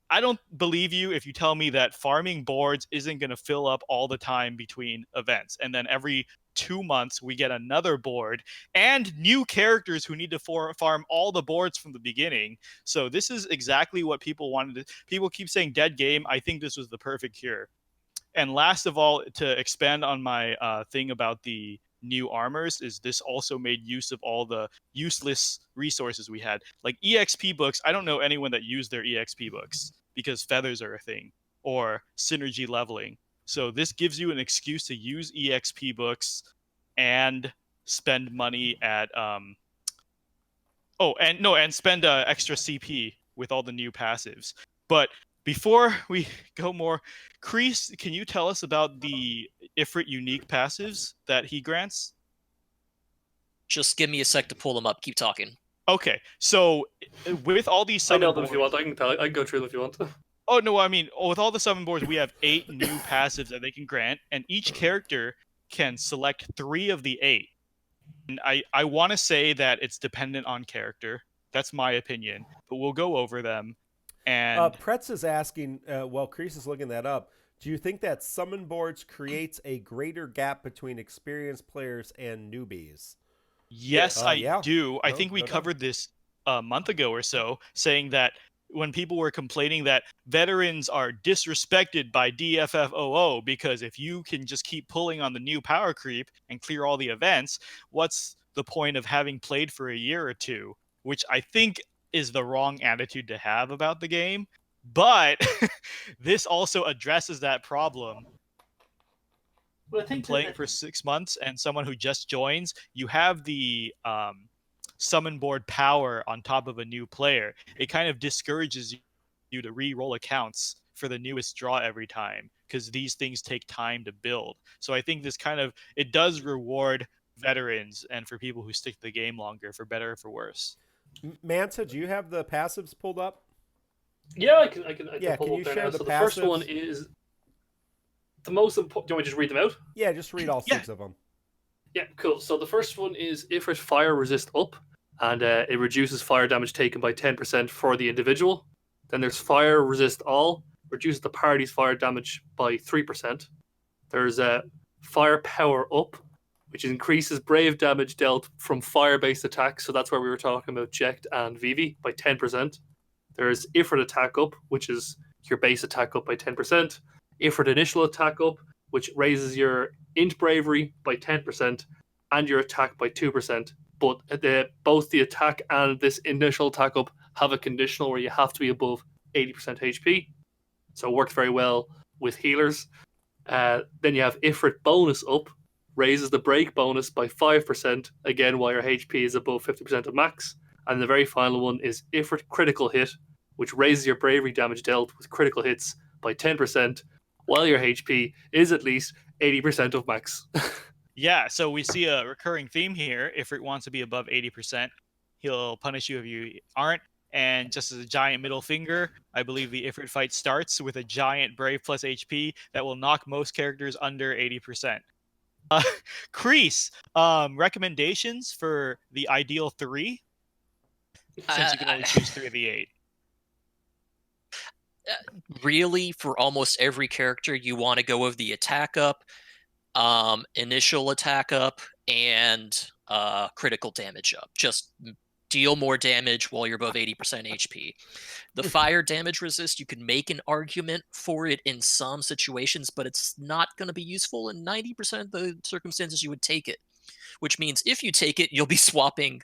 I don't believe you if you tell me that farming boards isn't going to fill up all the time between events. And then every 2 months, we get another board and new characters who need to farm all the boards from the beginning. So this is exactly what people wanted. People keep saying dead game. I think this was the perfect cure. And last of all, to expand on my thing about the new armors is this also made use of all the useless resources we had. Like EXP books, I don't know anyone that used their EXP books because feathers are a thing, or synergy leveling. So this gives you an excuse to use EXP books and spend money at and spend extra CP with all the new passives. But before we go more, Kreese, can you tell us about the Ifrit unique passives that he grants? Just give me a sec to pull them up. Keep talking. Okay, so with all these I summon know them boards, if you want. I can go through them if you want. oh no, I mean with all the summon boards, we have 8 new passives that they can grant, and each character can select 3 of the 8. And I want to say that it's dependent on character. That's my opinion, but we'll go over them. And Pretz is asking, while Kreese is looking that up, do you think that summon boards creates a greater gap between experienced players and newbies? yes, I do. I No, think we no. covered this a month ago or so, saying that when people were complaining that veterans are disrespected by DFFOO because if you can just keep pulling on the new power creep and clear all the events, what's the point of having played for a year or two? Which I think is the wrong attitude to have about the game. But this also addresses that problem. Well, I Been think playing for 6 months and someone who just joins, you have the summon board power on top of a new player. It kind of discourages you to re-roll accounts for the newest draw every time because these things take time to build. So I think this kind of it does reward veterans and for people who stick to the game longer, for better or for worse. Manta, do you have the passives pulled up? Yeah, I can Yeah, pull can up you there share now. the So the first one passives? is the most important. Do you want me to just read them out? Yeah, just read all 6 of them. Yeah, cool. So the first one is Ifrit Fire Resist Up, and it reduces fire damage taken by 10% for the individual. Then there's Fire Resist All, reduces the party's fire damage by 3%. There's Fire Power Up, which increases brave damage dealt from fire-based attacks. So that's where we were talking about Jekt and Vivi by 10%. There's Ifrit Attack Up, which is your base attack up by 10%. Ifrit Initial Attack Up, which raises your int bravery by 10% and your attack by 2%. But both the attack and this initial attack up have a conditional where you have to be above 80% HP. So it works very well with healers. Then you have Ifrit Bonus Up, raises the break bonus by 5%, again while your HP is above 50% of max. And the very final one is Ifrit Critical Hit, which raises your bravery damage dealt with critical hits by 10%, while your HP is at least 80% of max. Yeah, so we see a recurring theme here. If it wants to be above 80%, he'll punish you if you aren't. And just as a giant middle finger, I believe the Ifrit fight starts with a giant Brave plus HP that will knock most characters under 80%. Kreese, recommendations for the ideal 3? Since you can only choose 3 of the 8. Really, for almost every character, you want to go with the attack up, initial attack up, and critical damage up. Just deal more damage while you're above 80% HP. The fire damage resist, you can make an argument for it in some situations, but it's not going to be useful in 90% of the circumstances you would take it. Which means if you take it, you'll be swapping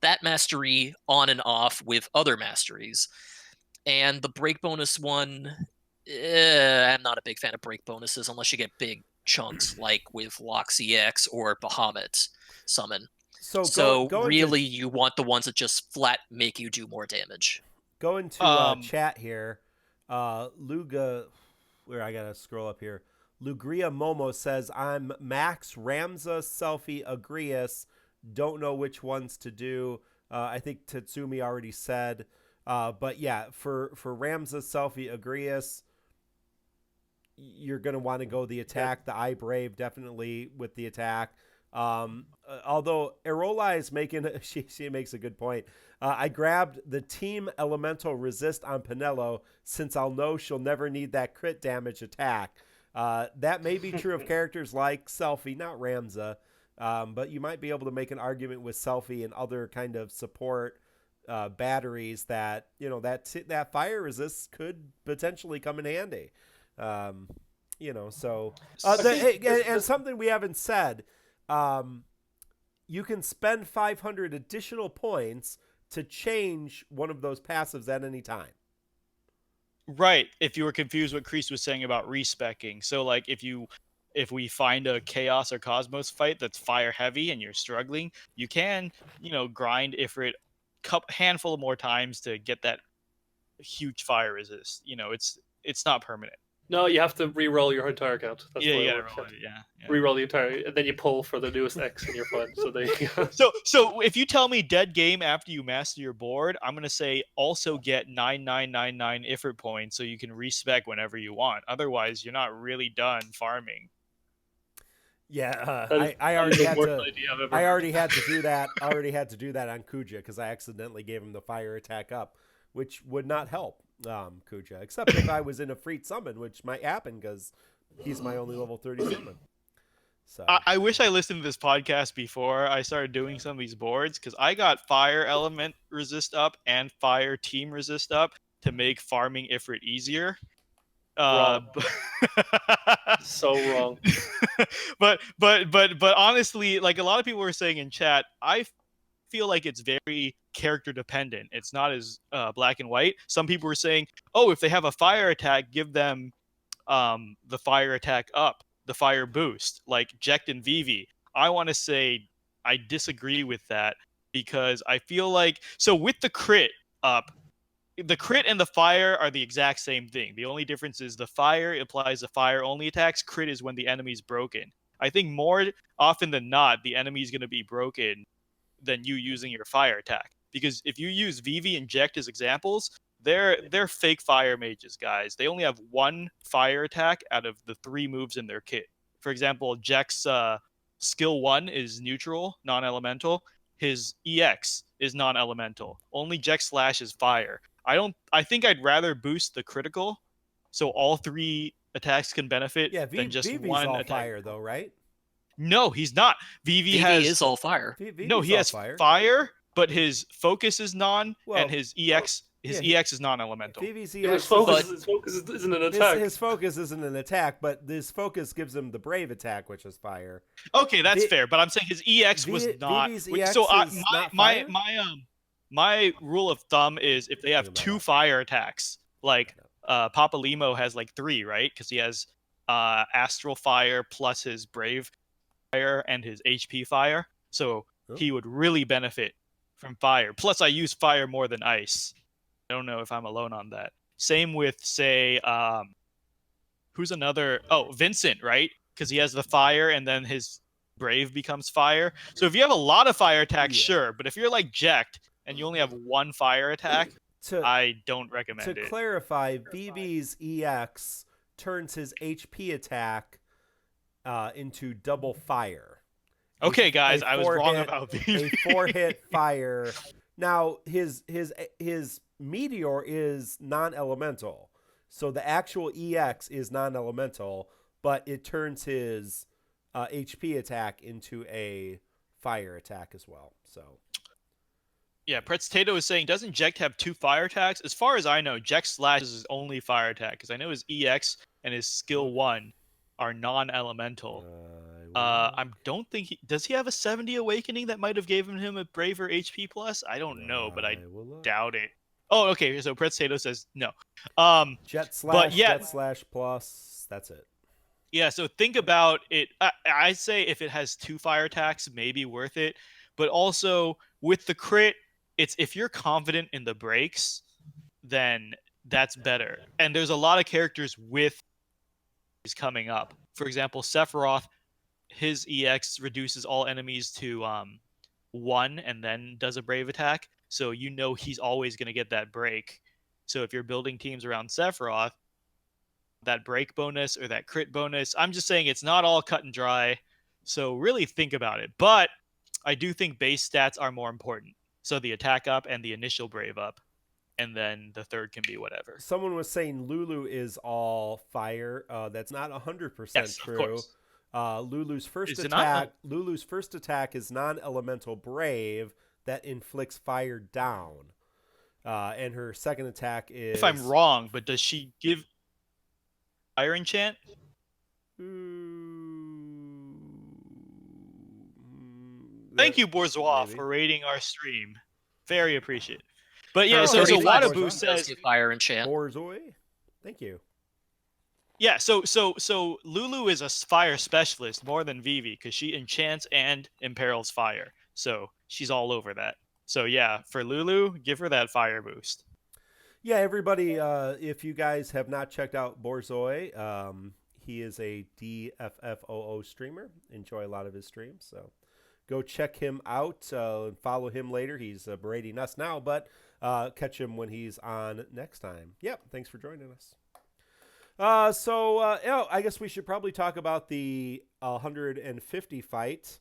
that mastery on and off with other masteries. And the break bonus one, I'm not a big fan of break bonuses unless you get big chunks like with Loxy X or Bahamut summon. So really, you want the ones that just flat make you do more damage. Go into chat here. Luga, where I gotta scroll up here. Lugria Momo says, I'm Max Ramza Selfie Agrius. Don't know which ones to do. I think Tatsumi already said. But yeah, for Ramza Selfie Agrius, you're going to want to go the attack. The I Brave definitely with the attack. Although Arola is making, she makes a good point. I grabbed the Team Elemental Resist on Pinello since I'll know she'll never need that crit damage attack. That may be true of characters like Selfie, not Ramza, but you might be able to make an argument with Selfie and other kind of support batteries that, you know, that fire resist could potentially come in handy. You know, so and something we haven't said. you can spend 500 additional points to change one of those passives at any time. Right. If you were confused what Kreese was saying about respecking. So like if we find a Chaos or Cosmos fight that's fire heavy and you're struggling, you can, grind Ifrit handful of more times to get that huge fire resist. It's not permanent. No, you have to re-roll your entire account. That's Yeah, the way you it gotta works. roll it. Yeah. Re-roll the entire, and then you pull for the newest X and you're fine. So there you go. So if you tell me dead game after you master your board, I'm gonna say also get 9999 Ifrit points so you can respec whenever you want. Otherwise, you're not really done farming. Yeah, That I is already the had worst to. idea I've ever I heard. already had to do that. I already had to do that on Kuja because I accidentally gave him the fire attack up, which would not help Kuja, except if I was in a Ifrit summon, which might happen because he's my only level 30 summon. So I wish I listened to this podcast before I started doing some of these boards because I got fire element resist up and fire team resist up to make farming Ifrit easier. Wrong. So wrong. but honestly, like a lot of people were saying in chat, I feel like it's very character dependent. It's not as black and white. Some people were saying, oh, if they have a fire attack, give them the fire attack up, the fire boost, like Jekt and Vivi. I want to say I disagree with that because I feel like, so with the crit up, the crit and the fire are the exact same thing. The only difference is the fire applies the fire only attacks. Crit is when the enemy's broken. I think more often than not, the enemy's going to be broken than you using your fire attack. Because if you use Vivi and Jekt as examples, they're fake fire mages, guys. They only have one fire attack out of the 3 moves in their kit. For example, Jekt's skill 1 is neutral, non-elemental. His EX is non-elemental. Only Jekt Slash is fire. I think I'd rather boost the critical so all 3 attacks can benefit than just Vivi's one all attack. fire though, right? No, he's not. Vivi is all fire. No, he has fire, but his focus is non, Well, and his EX EX is non-elemental. Vivi's Yeah, EX his focus isn't an attack. His focus isn't an attack, but his focus gives him the brave attack, which is fire. Okay, that's fair, but I'm saying his EX was not. Vivi's EX So is not fire? my rule of thumb is if they have 2 fire attacks, like Papa Limo has like 3, right? Because he has Astral Fire plus his Brave Fire and his HP Fire, so he would really benefit from fire. Plus, I use fire more than ice. I don't know if I'm alone on that. Same with, say, who's another? Oh, Vincent, right? Because he has the fire, and then his Brave becomes fire. So if you have a lot of fire attacks, sure. But if you're like Jekt and you only have 1 fire attack, I don't recommend it. To clarify, Vivi's EX turns his HP attack into double fire. Okay, guys, I was wrong about Vivi. A 4-hit fire. Now his meteor is non-elemental, so the actual EX is non-elemental, but it turns his HP attack into a fire attack as well. So. Yeah, Pretz Tato is saying, doesn't Jekt have 2 fire attacks? As far as I know, Jekt Slash is his only fire attack, because I know his EX and his skill 1 are non-elemental. I don't think does he have a 70 awakening that might have given him a braver HP plus? I don't know, but I doubt it. Oh, okay. So Pretz Tato says no. Jet Slash plus. That's it. Yeah. So think about it. I say if it has 2 fire attacks, maybe worth it. But also with the crit, it's if you're confident in the breaks, then that's better. And there's a lot of characters with coming up. For example, Sephiroth, his EX reduces all enemies to 1 and then does a brave attack. So you know he's always going to get that break. So if you're building teams around Sephiroth, that break bonus or that crit bonus, I'm just saying it's not all cut and dry. So really think about it. But I do think base stats are more important. So the attack up and the initial brave up. And then the third can be whatever. Someone was saying Lulu is all fire. That's not 100% yes, true. Of course. Lulu's first Is attack is non-elemental brave that inflicts fire down. And her second attack is... If I'm wrong, but does she give fire enchant? Thank you, Bourgeois, maybe. for rating our stream. Very appreciated. But yeah, Oh, so 35 Wadabu Bourgeois. says, Does get fire enchant. Borzoi. Thank you. yeah, so Lulu is a fire specialist more than Vivi because she enchants and imperils fire. So she's all over that. So yeah, for Lulu, give her that fire boost. Yeah, everybody, if you guys have not checked out Borzoi, he is a DFFOO streamer. Enjoy a lot of his streams. So go check him out and follow him later. He's berating us now, but catch him when he's on next time. Yep, thanks for joining us. I guess we should probably talk about the 150 fight.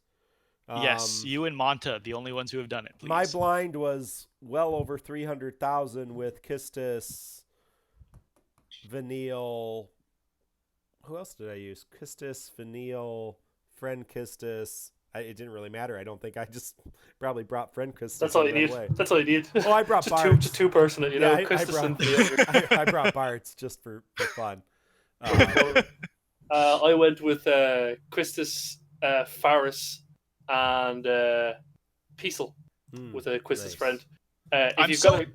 Yes, you and Manta, the only ones who have done it, please. My blind was well over 300,000 with Kistis, Vanille. Who else did I use? Kistis, Vanille, Friend Kistis. It didn't really matter. I don't think I just probably brought Friend Kistis. That's all you need. Way. That's all you need. Oh, I brought just Barts. two person it, you know. I brought Barts just for fun. I went with Christus, Faris, and Peasel with a Quistis friend. Sorry.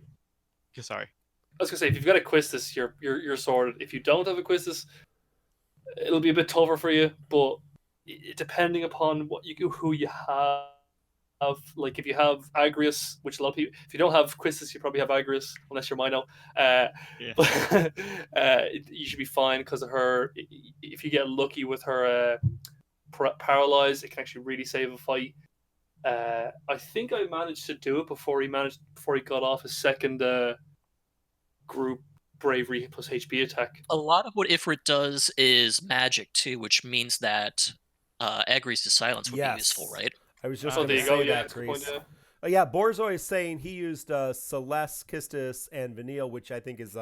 I was gonna say, if you've got a Quistis, you're sorted. If you don't have a Quistis, it'll be a bit tougher for you. But depending upon who you have, like if you have Agrius, which a lot of people, if you don't have Quistis, you probably have Agrius, unless you're Mino. But you should be fine because of her. If you get lucky with her paralyzed, it can actually really save a fight. I think I managed to do it before he got off his second group bravery plus HP attack. A lot of what Ifrit does is magic too, which means that Agri's silence would be useful, right? I was just there going you to go. say Yeah, that, that's a good point, Grease. yeah. Yeah, Borzoi is saying he used Celeste, Kistis, and Vanille, which I think is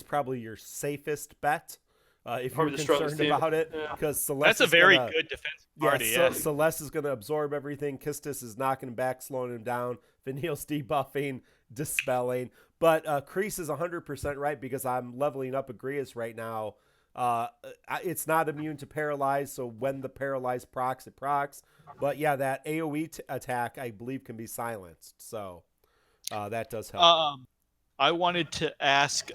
probably your safest bet if Probably you're the strongest concerned about it. yeah. Because Celeste That's a very good defense party. Yeah, Celeste is going to absorb everything. Kistis is knocking him back, slowing him down. Vanille's debuffing, dispelling. But Kreese is 100% right because I'm leveling up Agrias right now. It's not immune to paralyze, so when the paralyze procs, it procs. But yeah, that AoE attack, I believe, can be silenced. So that does help. I wanted to ask...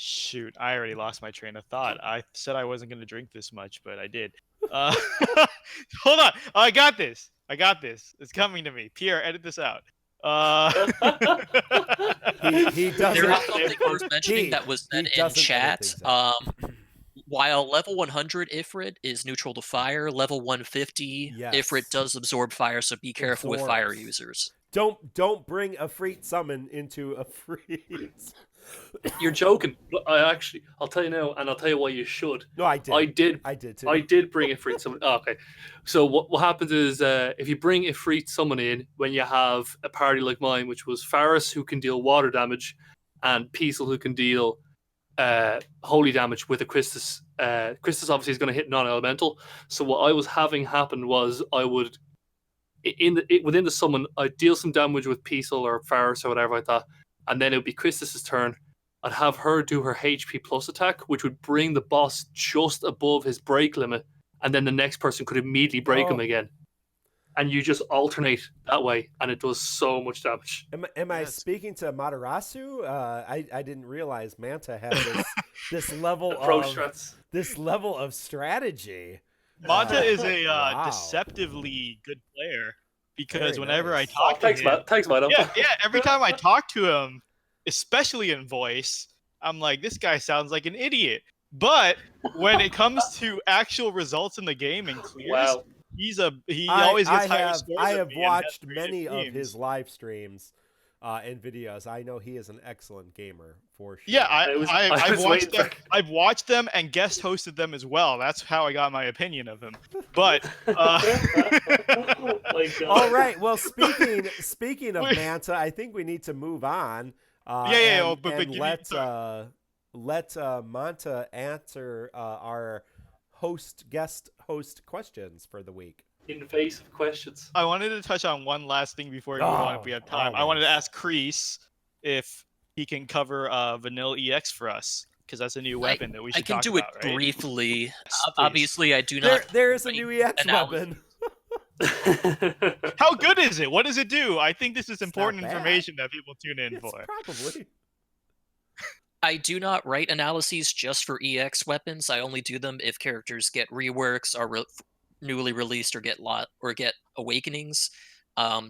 Shoot, I already lost my train of thought. I said I wasn't going to drink this much, but I did. Hold on. I got this. It's coming to me. Pierre, edit this out. He doesn't. There is something worth mentioning that was said in chat. While level 100 Ifrit is neutral to fire, level 150 Ifrit does absorb fire, so be careful with fire users. Don't bring a Ifrit summon into a freeze. You're joking. I'll tell you now, and I'll tell you why you should. No, I did. I did too. I did bring Ifrit summon. Oh, okay. So what happens is if you bring Ifrit summon in when you have a party like mine, which was Faris who can deal water damage, and Peasel who can deal holy damage with a Christus. Christus obviously is going to hit non-elemental. So what I was having happen was I would within the summon I'd deal some damage with Peasel or Faris or whatever like that. And then it would be Christus's turn. I'd have her do her HP plus attack, which would bring the boss just above his break limit, and then the next person could immediately break him again. And you just alternate that way, and it does so much damage. Am I speaking to Matarasu? I didn't realize Manta had this level of strategy. Manta is a deceptively good player. Because whenever I talk to him... Thanks, Mino. Yeah, every time I talk to him, especially in voice, I'm like, this guy sounds like an idiot. But when it comes to actual results in the game and clears, he always gets higher scores. I have watched many of his live streams and videos. I know he is an excellent gamer for sure. Yeah, I've watched them and guest hosted them as well. That's how I got my opinion of him. But all right. Well, speaking of Manta, I think we need to move on. Let Manta answer our guest host questions for the week. Invasive questions. I wanted to touch on one last thing before we move on if we have time. I wanted to ask Kreese if he can cover Vanilla EX for us, because that's a new weapon that we should talk about. I can do it briefly. Yes, obviously, I do not. There is a new EX weapon. How good is it? What does it do? I think this is important not bad. information that people tune in It's for. probably. I do not write analyses just for EX weapons. I only do them if characters get reworks, are newly released, or get awakenings.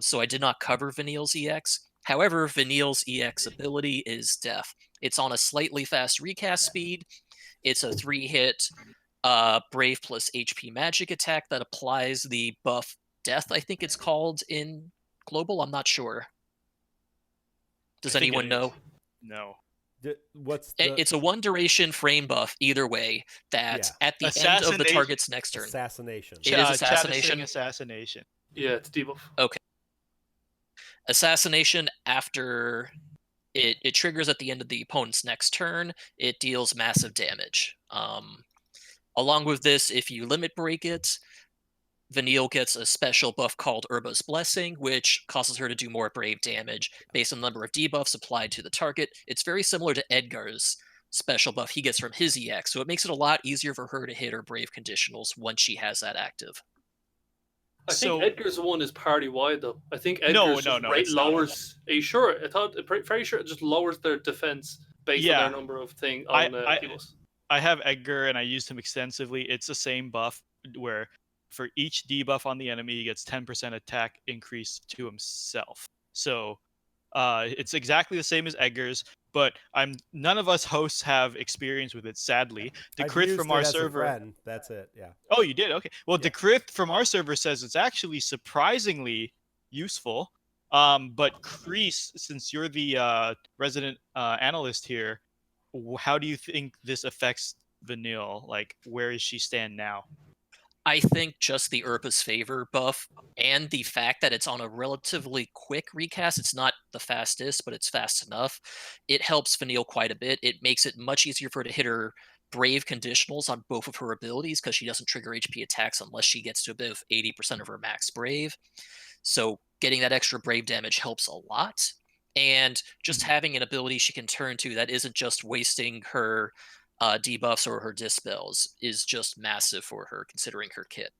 So I did not cover Vanille's EX. However, Vanille's EX ability is Death. It's on a slightly fast recast speed. It's a 3-hit Brave plus HP magic attack that applies the buff Death, I think it's called in Global. I'm not sure. Does anyone know? No. What's the It's a 1 duration frame buff either way that Yeah. at the end of the target's next turn. assassination? It is assassination. Assassination. Yeah, it's debuff. Okay. Assassination, after it triggers at the end of the opponent's next turn, it deals massive damage. Along with this, if you limit break it, Vanille gets a special buff called Urba's Blessing, which causes her to do more brave damage based on the number of debuffs applied to the target. It's very similar to Edgar's special buff he gets from his EX, so it makes it a lot easier for her to hit her brave conditionals once she has that active. I think Edgar's one is party wide though. I think Edgar's no, it's lowers. Are you sure? I thought very sure it just lowers their defense based on their number of debuffs. I have Edgar and I used him extensively. It's the same buff where for each debuff on the enemy, he gets 10% attack increase to himself. So it's exactly the same as Edgar's, but none of us hosts have experience with it, sadly. Decryth from our server. That's it, yeah. Oh, you did? Okay. Well, yeah. Decryth from our server says it's actually surprisingly useful. But Kreese, since you're the resident analyst here, how do you think this affects Vanille? Like, where does she stand now? I think just the Urba's Favor buff and the fact that it's on a relatively quick recast, it's not the fastest, but it's fast enough, it helps Vanille quite a bit. It makes it much easier for her to hit her brave conditionals on both of her abilities because she doesn't trigger HP attacks unless she gets to above 80% of her max brave. So getting that extra brave damage helps a lot. And just having an ability she can turn to that isn't just wasting her debuffs or her dispels is just massive for her, considering her kit.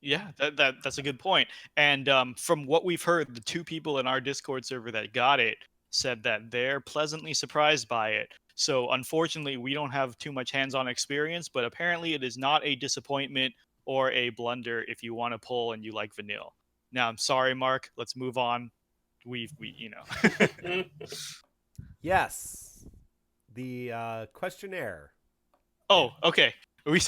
Yeah, that's a good point. And from what we've heard, the 2 people in our Discord server that got it said that they're pleasantly surprised by it. So unfortunately, we don't have too much hands-on experience, but apparently it is not a disappointment or a blunder if you want to pull and you like Vanille. Now, I'm sorry, Mark. Let's move on. We you know. Yes. The questionnaire. Oh, okay. We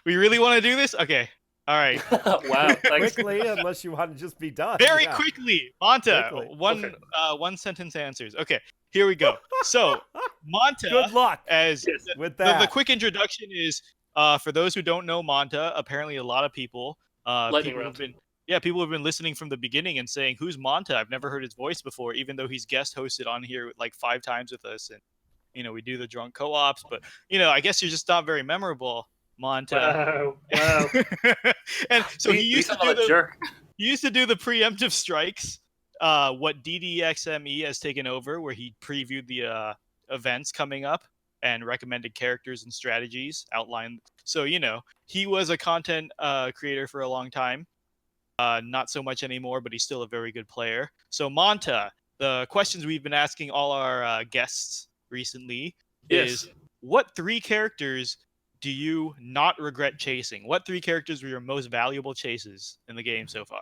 really want to do this? Okay. All right. Wow. Quickly, unless you want to just be done. Very quickly. Manta, one sentence answers. Okay, here we go. So, Manta. Good luck with that. The quick introduction is, for those who don't know Manta, apparently a lot of people people have been listening from the beginning and saying, "Who's Manta? I've never heard his voice before," even though he's guest hosted on here like 5 times with us, and we do the drunk co-ops, but I guess you're just not very memorable, Manta. Wow. And so he used to do the preemptive strikes, what DDXME has taken over, where he previewed the events coming up and recommended characters and strategies outlined. So he was a content creator for a long time. Not so much anymore, but he's still a very good player. So Manta, the questions we've been asking all our guests recently is, what 3 characters do you not regret chasing? What 3 characters were your most valuable chases in the game so far?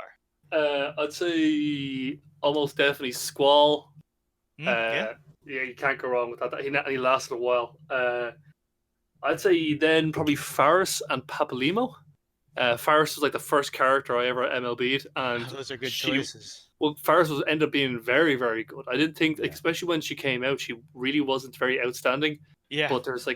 I'd say almost definitely Squall. Yeah, you can't go wrong with that. He lasted a while. I'd say then probably Faris and Papalimo. Faris was like the first character I ever MLB'd, and those are good choices. Well, Faris ended up being very, very good. I didn't think, especially when she came out, she really wasn't very outstanding. Yeah. But there's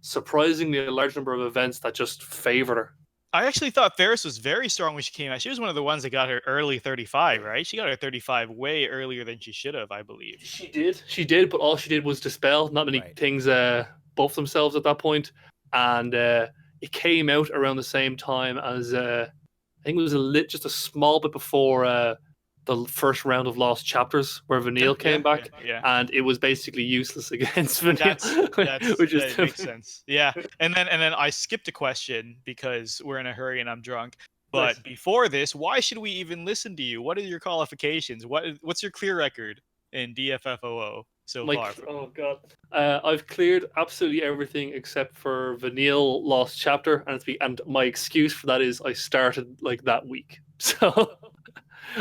surprisingly a large number of events that just favored her. I actually thought Faris was very strong when she came out. She was one of the ones that got her early 35, right? She got her 35 way earlier than she should have, I believe. She did, but all she did was dispel. Not many things buff themselves at that point. And it came out around the same time as, I think it was just a small bit before the first round of Lost Chapters, where Vanille came back, and it was basically useless against Vanille. That makes sense. Yeah, and then I skipped a question because we're in a hurry and I'm drunk. But Nice. before this, why should we even listen to you? What are your qualifications? What's your clear record in DFFOO so far? Oh god, I've cleared absolutely everything except for Vanille Lost Chapter, and my excuse for that is I started like that week, so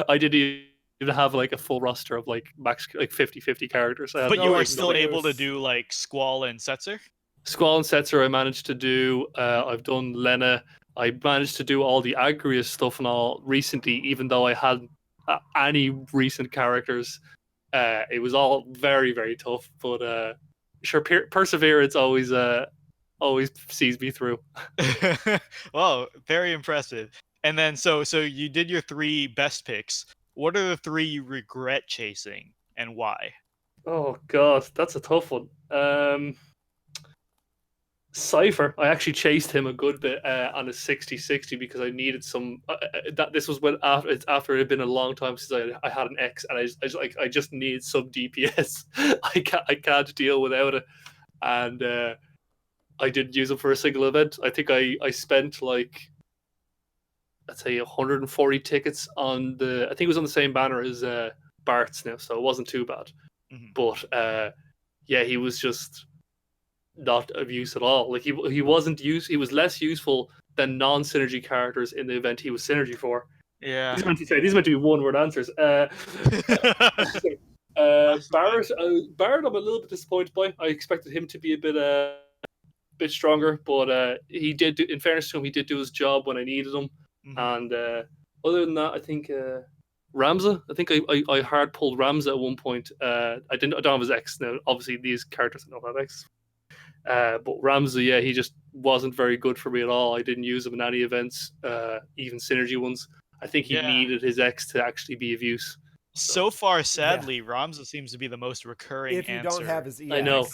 I didn't even have like a full roster of like max like 50 characters. I had But you No, were it's still like- able to do like Squall and Setzer? Squall and Setzer I managed to do. I've done Lena. I managed to do all the Agrias stuff and all recently, even though I hadn't any recent characters. It was all very, very tough, but sure, perseverance always sees me through. Well, very impressive. And then so you did your 3 best picks. What are the 3 you regret chasing and why? Oh god, that's a tough one. Cypher, I actually chased him a good bit on a 60-60 because I needed some. That this was when after it had been a long time since I had an X, and I just need some DPS. I can't deal without it, and I didn't use it for a single event. I think I spent like, let's say 140 tickets on the. I think it was on the same banner as Bart's now, so it wasn't too bad. Mhm. But yeah, he was just not of use at all. Like he wasn't used. He was less useful than non-synergy characters in the event he was synergy for. Yeah. These are meant to be one-word answers. Barrett, I'm a little bit disappointed by. I expected him to be a bit stronger, but he did. In fairness to him, he did do his job when I needed him. Mhm. And other than that, I think Ramza. I think I hard pulled Ramza at one point. I don't have his X now. Obviously, these characters don't have X. But Ramza, yeah, he just wasn't very good for me at all. I didn't use him in any events, even synergy ones. I think he Yeah. needed his X to actually be of use. So far, sadly, Ramza seems to be the most recurring If you answer. don't have his EX. I know.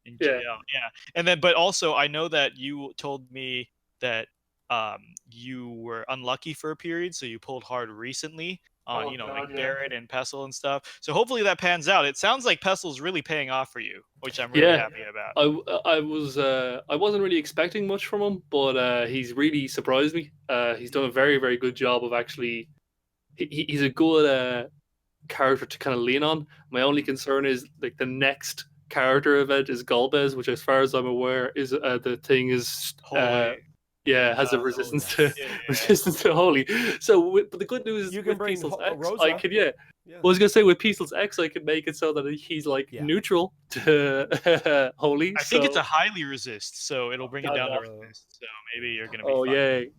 In Yeah. GL, yeah. And then, but also, I know that you told me that you were unlucky for a period, so you pulled hard recently on, Oh, like God, yeah. Barrett and Pestle and stuff. So hopefully that pans out. It sounds like Pestle's really paying off for you, which I'm really Yeah. happy about. I wasn't really expecting much from him, but he's really surprised me. He's done a very, very good job of actually. He's a good character to kind of lean on. My only concern is like the next character event is Golbez, which, as far as I'm aware, is the thing is Holy. has a Oh, resistance yes. to Yeah. resistance to holy. So, but the good news is You can with bring Peacel's X, Rosa. I could Yeah. I was gonna say with Peacel's X, I could make it so that he's like Yeah. neutiral to holy. I think it's a highly resist, so it'll bring it God, down to no. resist. So maybe you're gonna be Oh fine. yay!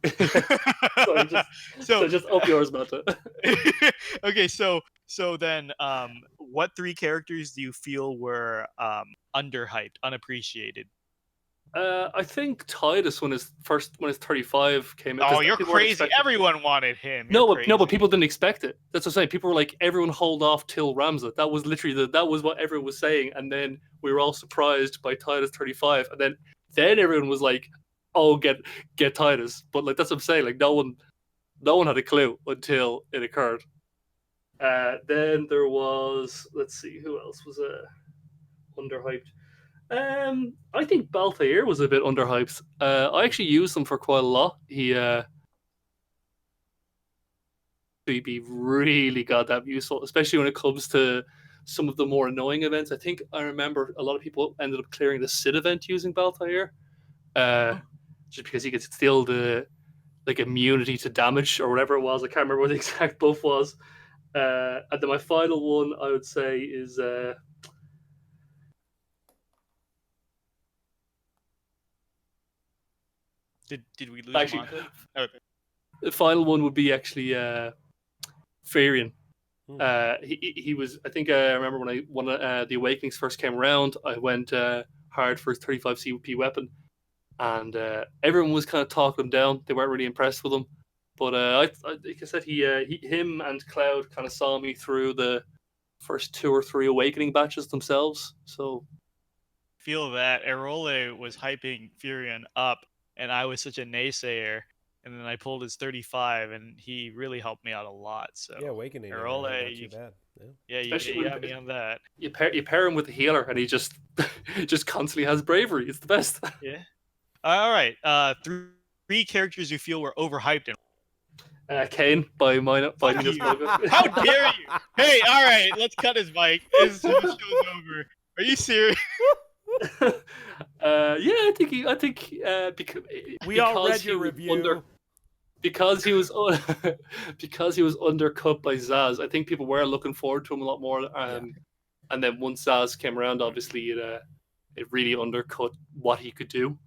So just up yours, Manta. Okay, so then what 3 characters do you feel were underhyped, unappreciated? I think Titus when his 35 came out. 'cause Oh, you're people weren't crazy. expecting- Everyone wanted him. No, You're but crazy. people didn't expect it. That's what I'm saying. People were like, everyone hold off till Ramza. That was literally that was what everyone was saying, and then we were all surprised by Titus 35, and then everyone was like, "Oh, get Titus." But like that's what I'm saying. Like no one had a clue until it occurred. Then there was, let's see, who else was underhyped. I think Balthair was a bit underhyped. I actually used him for quite a lot. He be really goddamn useful, especially when it comes to some of the more annoying events. I think I remember a lot of people ended up clearing the Sid event using Balthair, just because he could steal the like immunity to damage or whatever it was. I can't remember what the exact buff was. And then my final one, I would say, is Did we lose actually Manta? Okay. the final one would be actually Farian. Hmm. He was. I think I remember when the Awakenings first came around. I went hard for his 35 CP weapon, and everyone was kind of talking him down. They weren't really impressed with him. But like I said, him and Cloud kind of saw me through the first 2 or 3 Awakening batches themselves. So Feel that Erole was hyping Furion up, and I was such a naysayer. And then I pulled his 35, and he really helped me out a lot. So Yeah, Awakening. Erole, Not too bad. Yeah. you got me on that. you pair him with a healer, and he just constantly has bravery. It's the best. Yeah. All right. 3 3 characters you feel were overhyped. Kane by Minospelgud. How dare you? Hey, all right, let's cut his mic. His show's over. Are you serious? I think We all read he your was review. because he was because he was undercut by Zaz. I think people were looking forward to him a lot more. And then once Zaz came around, obviously it really undercut what he could do.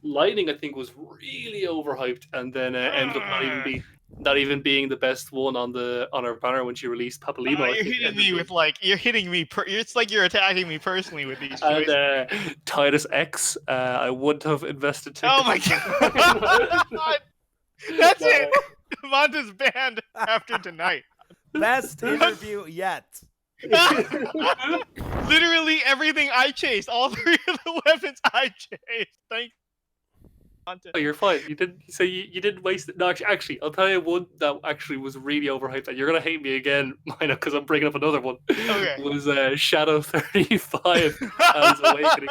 Lightning, I think, was really overhyped, and then ended up not even being the best one on our banner when she released Papalimo. You're hitting me with it's like you're attacking me personally with these choices. And Titus X, I wouldn't have invested tickets. Oh my god! That's it. Manta's banned after tonight. Best interview yet. Literally everything I chased, all 3 of the weapons I chased. Thanks, Manta. Oh, you're fine. You didn't waste it. No, actually, I'll tell you one that actually was really overhyped. And you're gonna hate me again, Mina, because I'm bringing up another one. Okay. Was Shadow 35 as Awakening.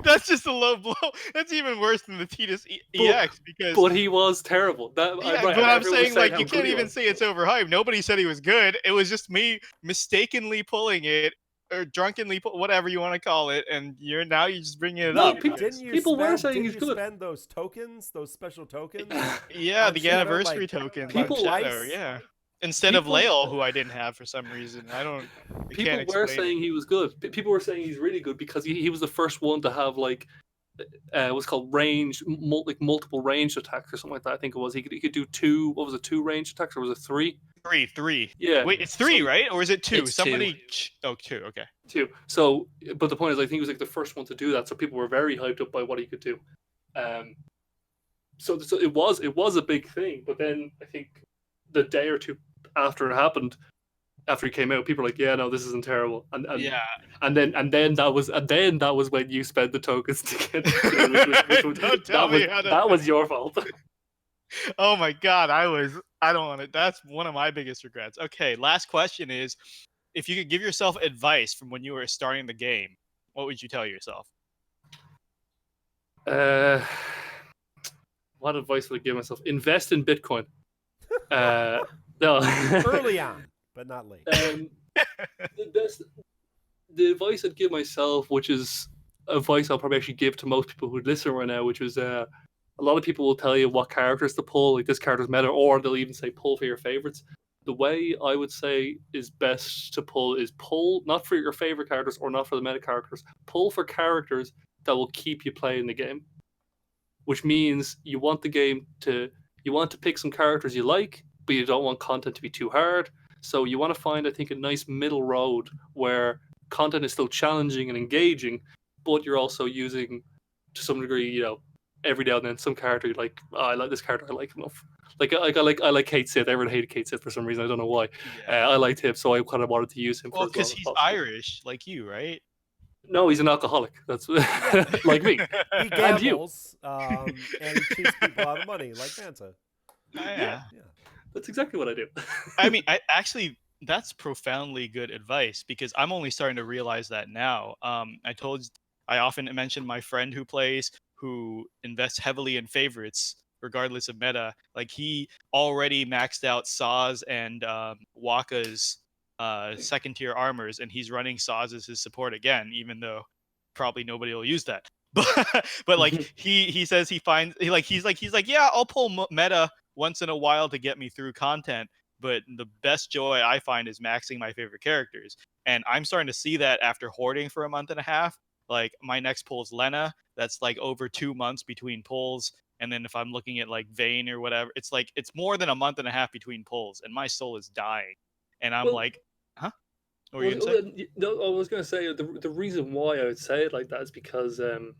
That's just a low blow. That's even worse than the Titus EX because. But he was terrible. But I'm saying like you can't even say it's overhyped. Nobody said he was good. It was just me mistakenly pulling it or drunkenly whatever you want to call it, and you're just bringing it up. People were saying he's good. Spend those tokens, those special tokens? Yeah, the anniversary token. People Instead of Lael, who I didn't have for some reason. People were saying he was good. People were saying he's really good because he was the first one to have like what's called multiple ranged attacks or something like that. I think it was. He could do 2. What was it? 2 ranged attacks, or was it 3? 3. Yeah. Wait, it's 3, right? Or is it 2? It's 2. 2. Okay. 2. So, but the point is, I think he was like the first one to do that. So people were very hyped up by what he could do. So it was a big thing. But then I think the day or 2 after it happened, after he came out, people were like, "Yeah, no, this isn't terrible." And then that was when you spent the tokens to get. That was your fault. Oh my god, I don't want it. That's one of my biggest regrets. Okay, last question is, if you could give yourself advice from when you were starting the game, what would you tell yourself? What advice would I give myself? Invest in Bitcoin. No. Early on, but not late. The advice I'd give myself, which is advice I'll probably actually give to most people who listen right now, which is a lot of people will tell you what characters to pull, like this character's meta, or they'll even say pull for your favorites. The way I would say is best to pull is pull not for your favorite characters or not for the meta characters. Pull for characters that will keep you playing the game, which means you want to pick some characters you like, but you don't want content to be too hard. So you want to find, I think, a nice middle road where content is still challenging and engaging, but you're also using, to some degree, every now and then some character you're like, oh, I like this character, I like enough. I like Kate Sith. Everyone hated Kate Sith for some reason. I don't know why. Yeah. I liked him, so I kind of wanted to use him. Well, because he's Irish, like you, right? No, he's an alcoholic. That's like me. He gambles, and he cheats people out of money, like Manta. Yeah. That's exactly what I do. I mean, that's profoundly good advice because I'm only starting to realize that now. I often mention my friend who plays, who invests heavily in favorites, regardless of meta. Like he already maxed out Saz and Waka's second tier armors, and he's running Saz as his support again, even though probably nobody will use that. But like he says he's like, yeah, I'll pull meta once in a while to get me through content, but the best joy I find is maxing my favorite characters. And I'm starting to see that after hoarding for a month and a half. Like my next pull is Lena. That's like over 2 months between pulls. And then if I'm looking at like VIII or whatever, it's like it's more than a month and a half between pulls, and my soul is dying. And I'm like, huh? What were you gonna say? No, I was gonna say the reason why I would say it like that is because the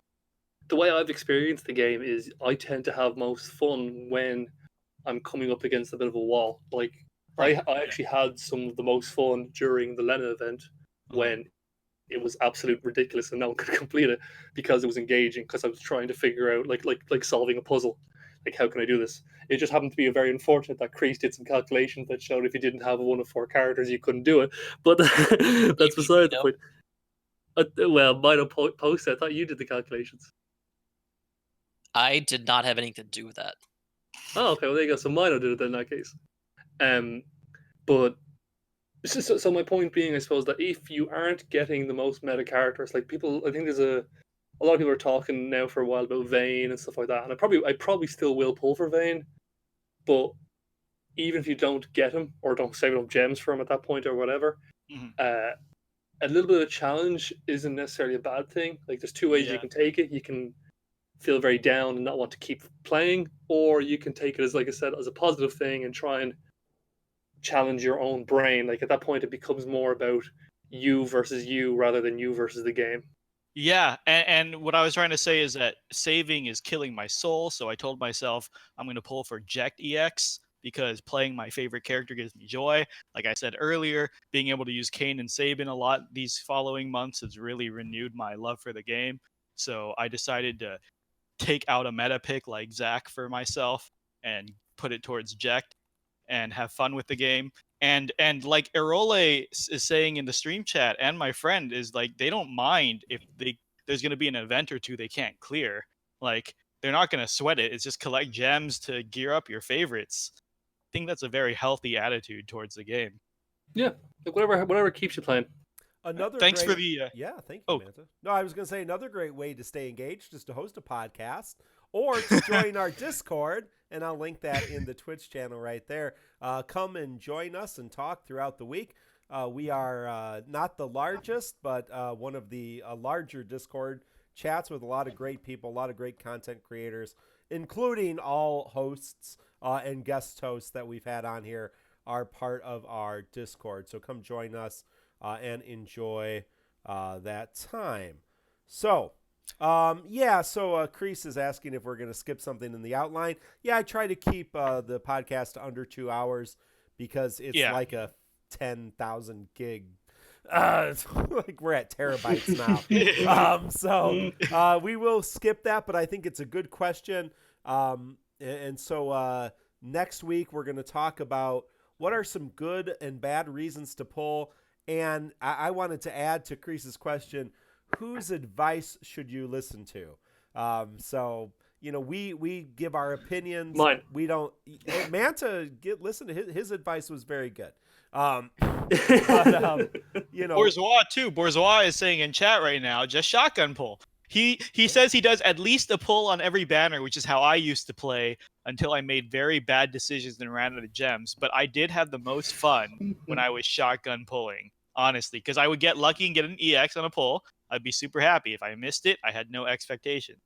way I've experienced the game is I tend to have most fun when I'm coming up against a bit of a wall. Like I actually had some of the most fun during the Lena event when it was absolute ridiculous and no one could complete it because it was engaging, because I was trying to figure out like solving a puzzle. Like, how can I do this? It just happened to be very unfortunate that Kreese did some calculations that showed if you didn't have one of 4 characters, you couldn't do it. But that's beside the point. Well, Mino posted. I thought you did the calculations. I did not have anything to do with that. Oh, okay. Well, there you go. So Mino did it then in that case. But so my point being, I suppose, that if you aren't getting the most meta characters, like people, I think there's a lot of people are talking now for a while about VIII and stuff like that, and I probably still will pull for VIII, but even if you don't get him or don't save up gems for him at that point or whatever, a little bit of challenge isn't necessarily a bad thing. Like there's two ways you can take it. You can feel very down and not want to keep playing, or you can take it as, like I said, as a positive thing and try and challenge your own brain. Like at that point, it becomes more about you versus you rather than you versus the game. Yeah, and what I was trying to say is that saving is killing my soul, so I told myself I'm going to pull for Ject EX because playing my favorite character gives me joy. Like I said earlier, being able to use Kayn and Sabin a lot these following months has really renewed my love for the game. So I decided to take out a meta pick like Zach for myself and put it towards Ject and have fun with the game. And like Erole is saying in the stream chat, and my friend is like, they don't mind if there's going to be an event or two they can't clear. Like they're not going to sweat it. It's just collect gems to gear up your favorites. I think that's a very healthy attitude towards the game. Yeah, like whatever keeps you playing. Thanks for the yeah, thank you, Manta. No, I was going to say another great way to stay engaged is to host a podcast or to join our Discord, and I'll link that in the Twitch channel right there. Come and join us and talk throughout the week. We are not the largest, but one of the larger Discord chats with a lot of great people, a lot of great content creators, including all hosts and guest hosts that we've had on here are part of our Discord. So come join us and enjoy that time. So, Kreese is asking if we're going to skip something in the outline. Yeah, I try to keep the podcast under 2 hours because it's like a 10,000 gig. It's like we're at terabytes now. So we will skip that, but I think it's a good question. So next week we're going to talk about what are some good and bad reasons to pull. And I wanted to add to Kreese's question, whose advice should you listen to? We give our opinions. Mine. We don't. Manta, listen to his advice was very good. Bourgeois too. Bourgeois is saying in chat right now, just shotgun pull. He says he does at least a pull on every banner, which is how I used to play until I made very bad decisions and ran out of gems. But I did have the most fun when I was shotgun pulling, honestly, because I would get lucky and get an EX on a pull. I'd be super happy. If I missed it, I had no expectation.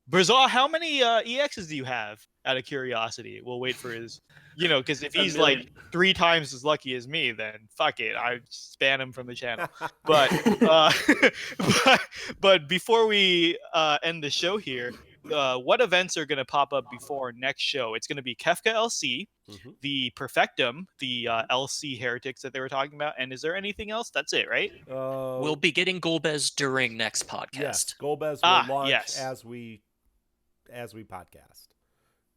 Bourgeois, how many EXs do you have, out of curiosity? We'll wait for his, because if he's like 3 times as lucky as me, then fuck it. I span him from the channel. But but before we end the show here, what events are going to pop up before next show? It's going to be Kefka LC, the Perfectum, the LC heretics that they were talking about. And is there anything else? That's it, right? We'll be getting Golbez during next podcast. Yes, Golbez will launch as we podcast.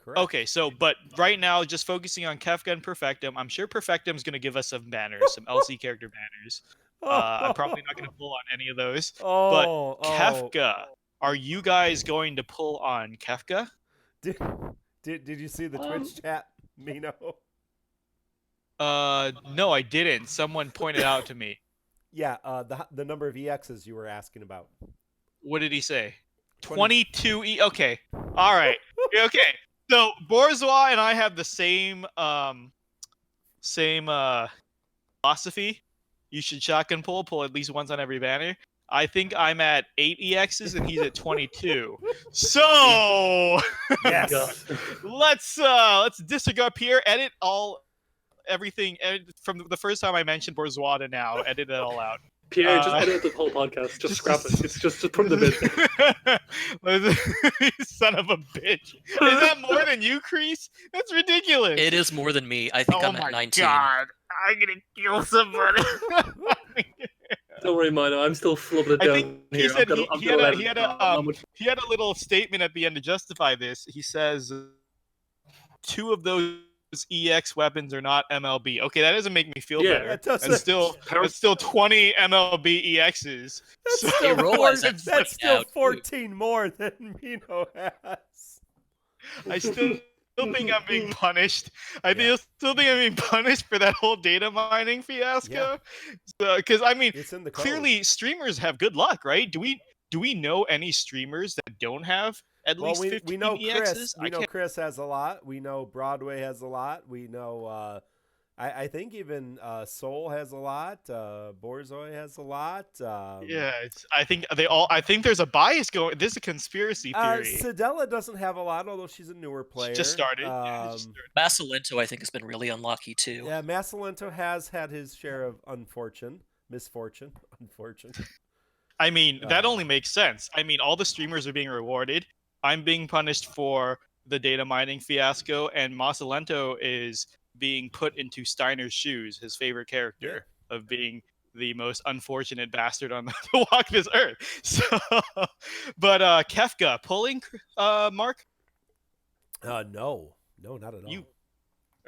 Correct. Okay, but right now, just focusing on Kefka and Perfectum. I'm sure Perfectum's going to give us some banners, some LC character banners. I'm probably not going to pull on any of those. But Kefka, are you guys going to pull on Kefka? Did you see the Twitch chat, Mino? No, I didn't. Someone pointed out to me. Yeah, the number of EXs you were asking about. What did he say? 22 Okay. All right. Okay. So Bourgeois and I have the same philosophy. You should shotgun pull at least once on every banner. I think I'm at 8 EXs and he's at 22. So yes, let's disregard here. Edit everything from the first time I mentioned Bourgeois to now. Edit it all out. Pierre, just edit the whole podcast. Just scrap it. It's just put in the bin. Son of a bitch. Is that more than you, Kreese? That's ridiculous. It is more than me. I think I'm at 19. Oh my god. I'm gonna kill somebody. Don't worry, Mino. I'm still flubbing it down here. He had a little statement at the end to justify this. He says 2 of those EX weapons are not MLB. Okay, that doesn't make me feel better. It's still 20 MLB EXs. That's still 14 more than Mino has. I still think I'm being punished. I Yeah. still think I'm being punished for that whole data mining fiasco. Because I mean, It's in the code. clearly streamers have good luck, right? Do we know any streamers that don't have at Well, least we 15 know EXs? Chris. I We know can't. Chris has a lot. We know Broadway has a lot. We know. I think even Soul has a lot. Borzoi has a lot. Yeah, I think they all. I think there's a bias going. This is a conspiracy theory. Sedella doesn't have a lot, although she's a newer player. Just started. Yeah, just started. Masalento, I think, has been really unlucky too. Yeah, Masalento has had his share of misfortune. I mean, that only makes sense. I mean, all the streamers are being rewarded. I'm being punished for the data mining fiasco, and Masalento is being put into Steiner's shoes, his favorite character, of being the most unfortunate bastard on to walk this earth. So, but Kefka pulling Mark? No, not at all.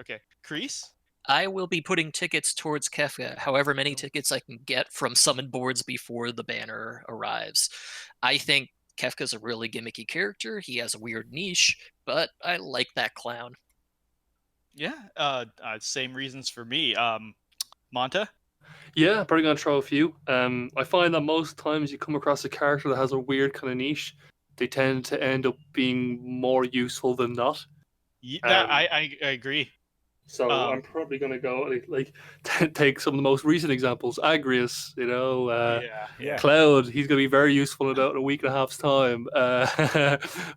Okay, Kreese? I will be putting tickets towards Kefka, however many tickets I can get from summon boards before the banner arrives. I think Kefka's a really gimmicky character. He has a weird niche, but I like that clown. Yeah, same reasons for me. Manta? Yeah, probably gonna throw a few. I find that most times you come across a character that has a weird kind of niche, they tend to end up being more useful than not. Yeah, I agree. So I'm probably gonna go like take some of the most recent examples. Agrius, Cloud, he's gonna be very useful in about a week and a half's time.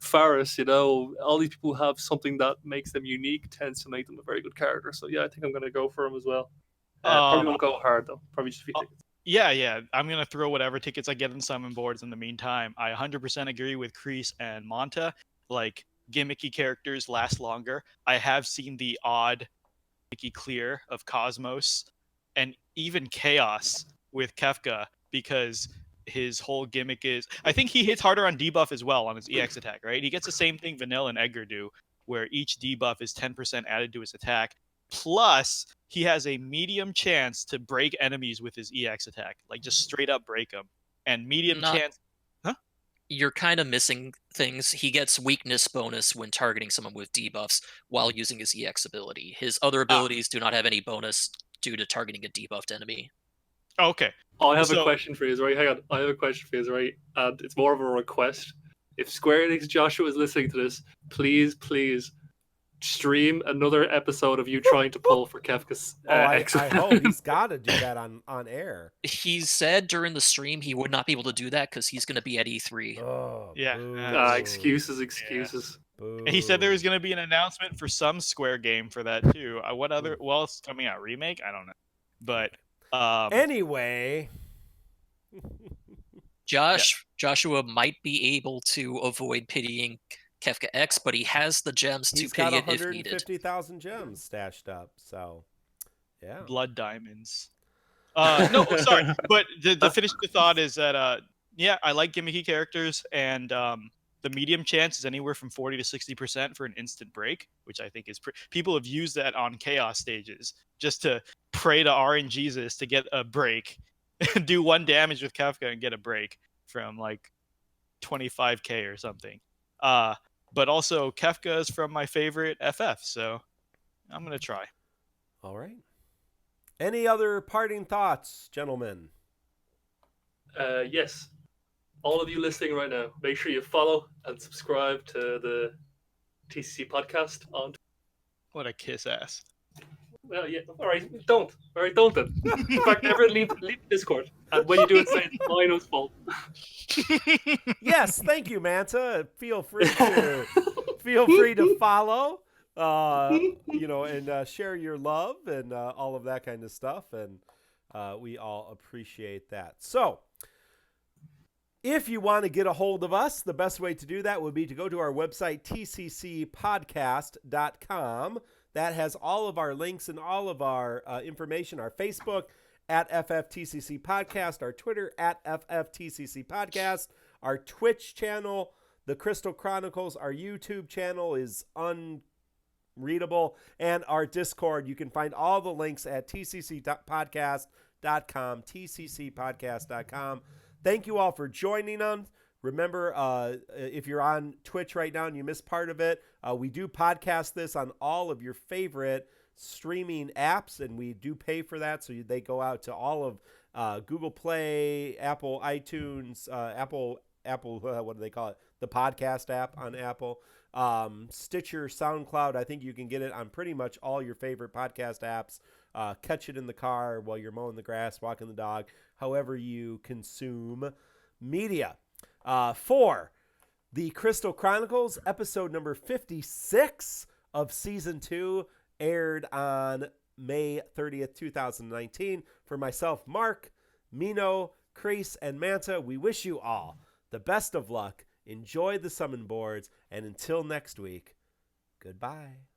Faris, all these people who have something that makes them unique, tends to make them a very good character. So yeah, I think I'm gonna go for him as well. Probably won't go hard though. Probably just a few tickets. Yeah. I'm gonna throw whatever tickets I get in summon boards in the meantime. I 100% agree with Kreese and Manta. Like, gimmicky characters last longer. I have seen the odd gimmicky clear of Cosmos and even Chaos with Kefka, because his whole gimmick is, I think he hits harder on debuff as well on his EX attack, right? He gets the same thing Vanilla and Edgar do, where each debuff is 10% added to his attack. Plus, he has a medium chance to break enemies with his EX attack, like just straight up break them. And medium chance. You're kind of missing things. He gets weakness bonus when targeting someone with debuffs while using his EX ability. His other abilities do not have any bonus due to targeting a debuffed enemy. Okay. I have a question for you, right? Hang on. I have a question for you, right? And it's more of a request. If Square Enix Joshua is listening to this, please stream another episode of you trying to pull for Kefka's I hope he's got to do that on air. He said during the stream he would not be able to do that because he's going to be at E3. Oh, yeah. Excuses. Yeah. He said there was going to be an announcement for some Square game for that too. What else coming out? Remake? I don't know. But anyway, Joshua might be able to avoid pitying Kefka X, but he has the gems to pity it if needed. 150,000 gems stashed up, so yeah. Blood diamonds. No, sorry, but the finish the thought is that I like gimmicky characters, and the medium chance is anywhere from 40 to 60% for an instant break, which I think is people have used that on chaos stages just to pray to RNGesus to get a break, do 1 damage with Kefka and get a break from like 25k or something. But also Kefka is from my favorite FF, so I'm gonna try. All right. Any other parting thoughts, gentlemen? Yes. All of you listening right now, make sure you follow and subscribe to the TCC podcast on. What a kiss ass. Well, yeah. All right, don't. All right, don't then. In fact, never leave Discord. And when you do it, say it's Mino's fault. Yes, thank you, Manta. Feel free to follow. And share your love and all of that kind of stuff, and we all appreciate that. So, if you want to get a hold of us, the best way to do that would be to go to our website, tccpodcast.com. That has all of our links and all of our information, our Facebook at FFTCC Podcast, our Twitter at FFTCC Podcast, our Twitch channel, the Crystal Chronicles, our YouTube channel is unreadable, and our Discord. You can find all the links at tccpodcast.com, tccpodcast.com. Thank you all for joining us. Remember, if you're on Twitch right now and you missed part of it, we do podcast this on all of your favorite streaming apps, and we do pay for that. So they go out to all of Google Play, Apple iTunes, Apple, what do they call it? The podcast app on Apple, Stitcher, SoundCloud. I think you can get it on pretty much all your favorite podcast apps. Catch it in the car while you're mowing the grass, walking the dog, however you consume media. For the Crystal Chronicles, episode number 56 of season 2 aired on May 30th, 2019. For myself, Mark, Mino, Chris, and Manta, we wish you all the best of luck. Enjoy the summon boards, and until next week, goodbye.